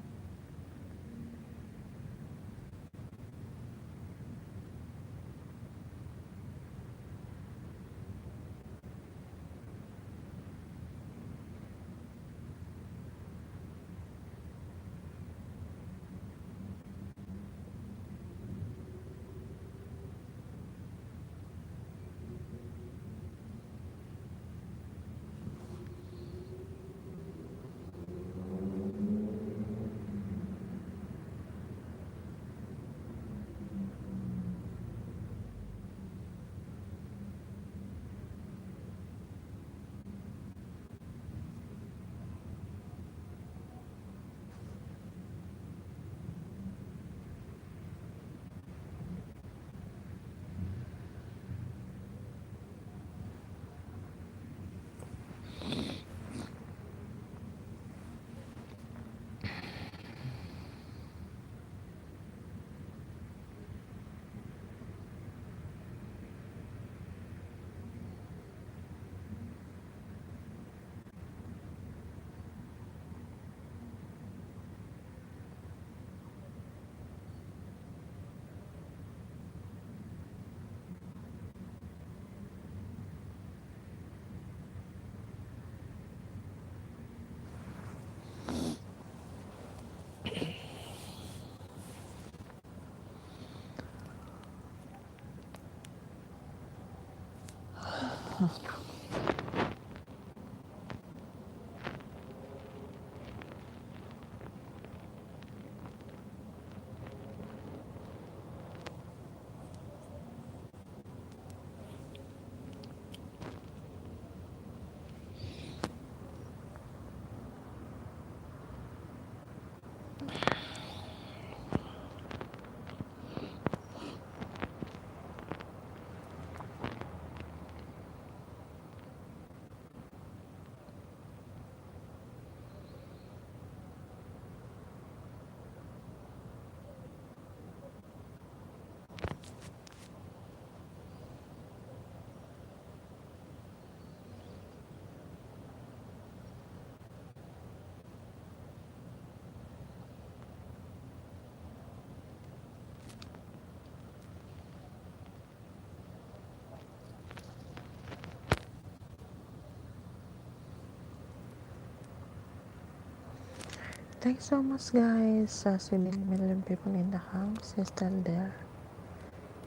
Thanks so much guys sa 7 million people in the house. Still there.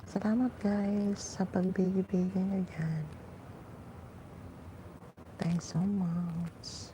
Salamat guys sa pagbigay-bigay nyo dyan. Thanks so much.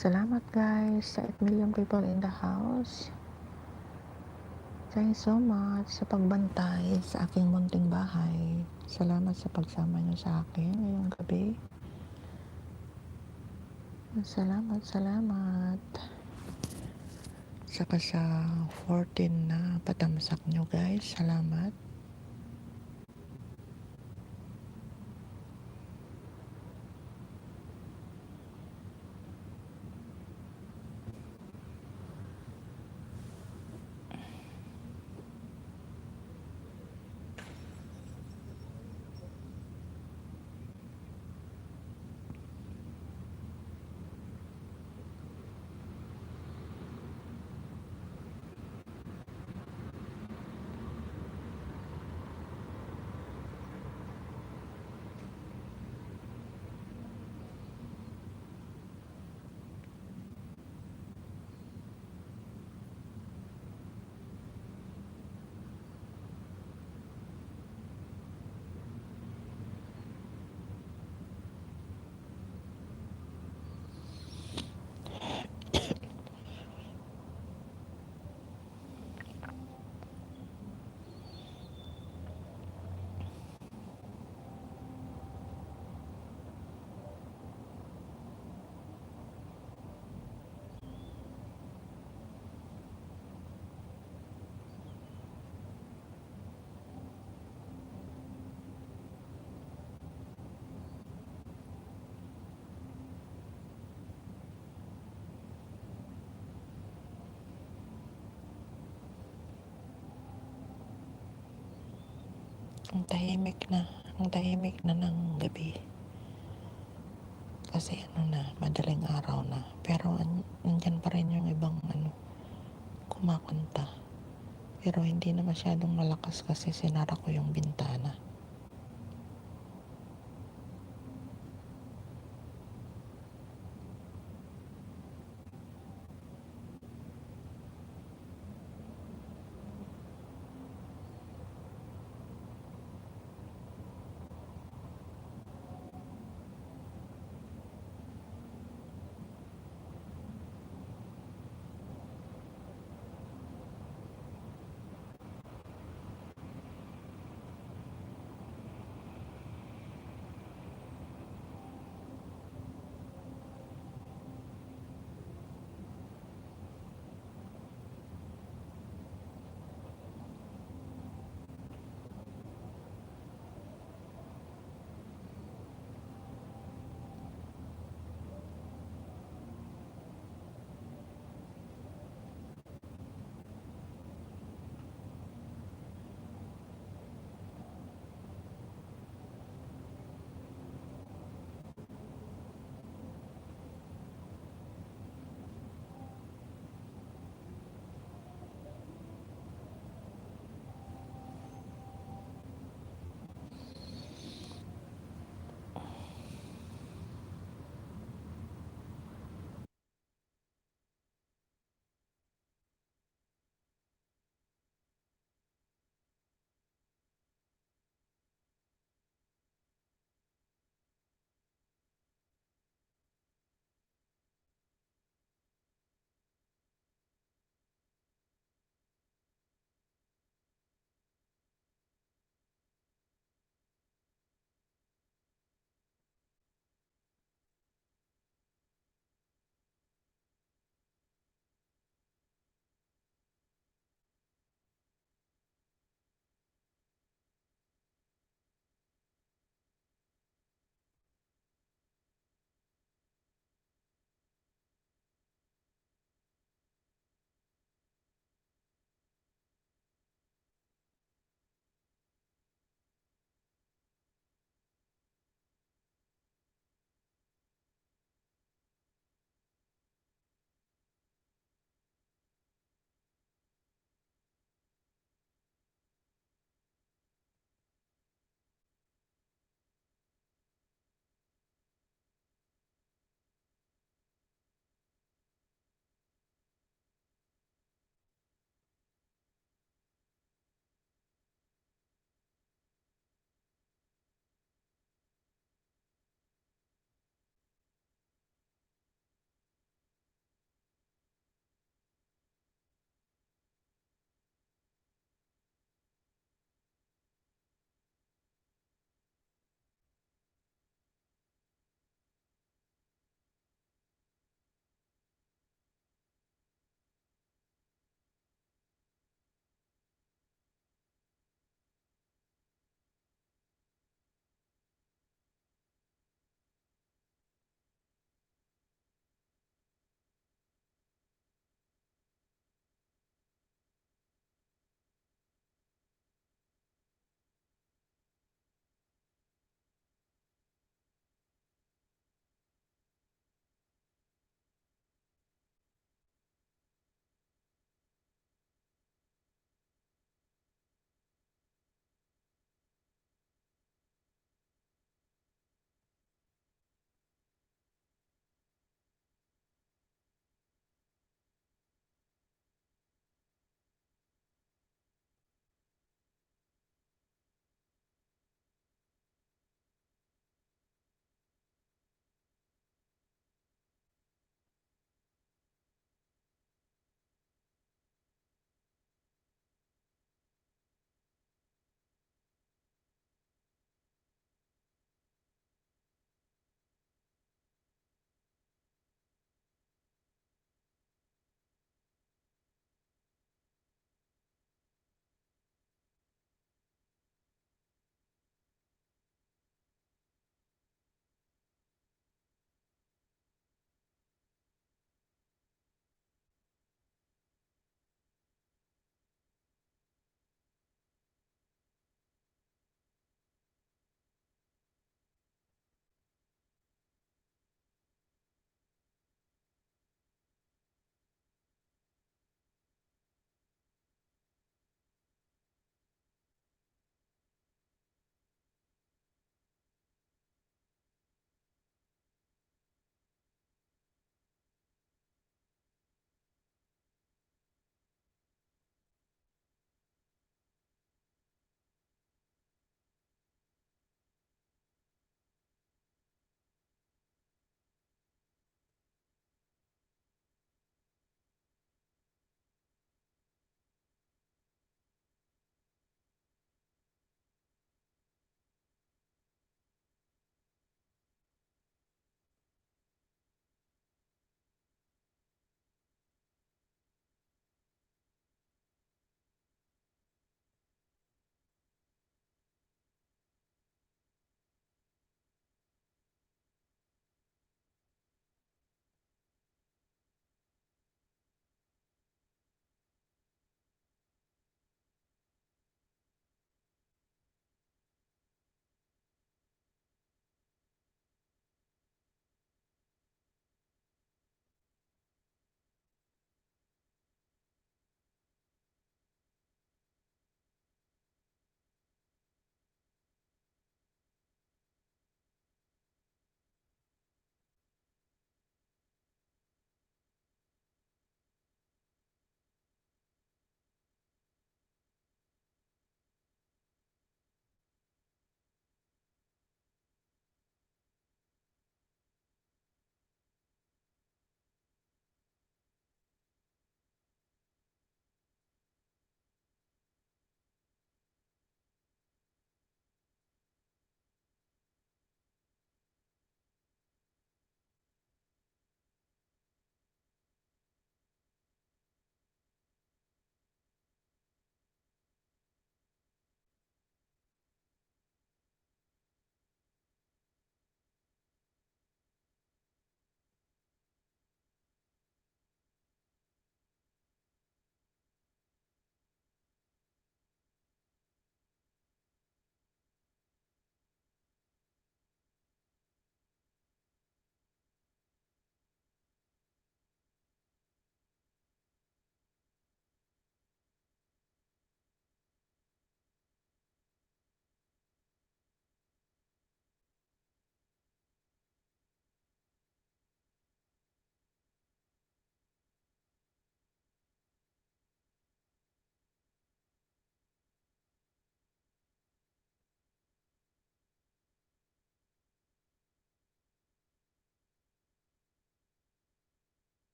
Salamat guys sa 8 million people in the house. Thanks so much sa pagbantay sa aking munting bahay. Salamat sa pagsama nyo sa akin ngayong gabi. Salamat. Saka sa 14 na patamsak nyo guys. Salamat. Ang tahimik na ng gabi. Kasi madaling araw na. Pero nandyan pa rin yung ibang kumakanta. Pero hindi na masyadong malakas kasi sinara ko yung bintana.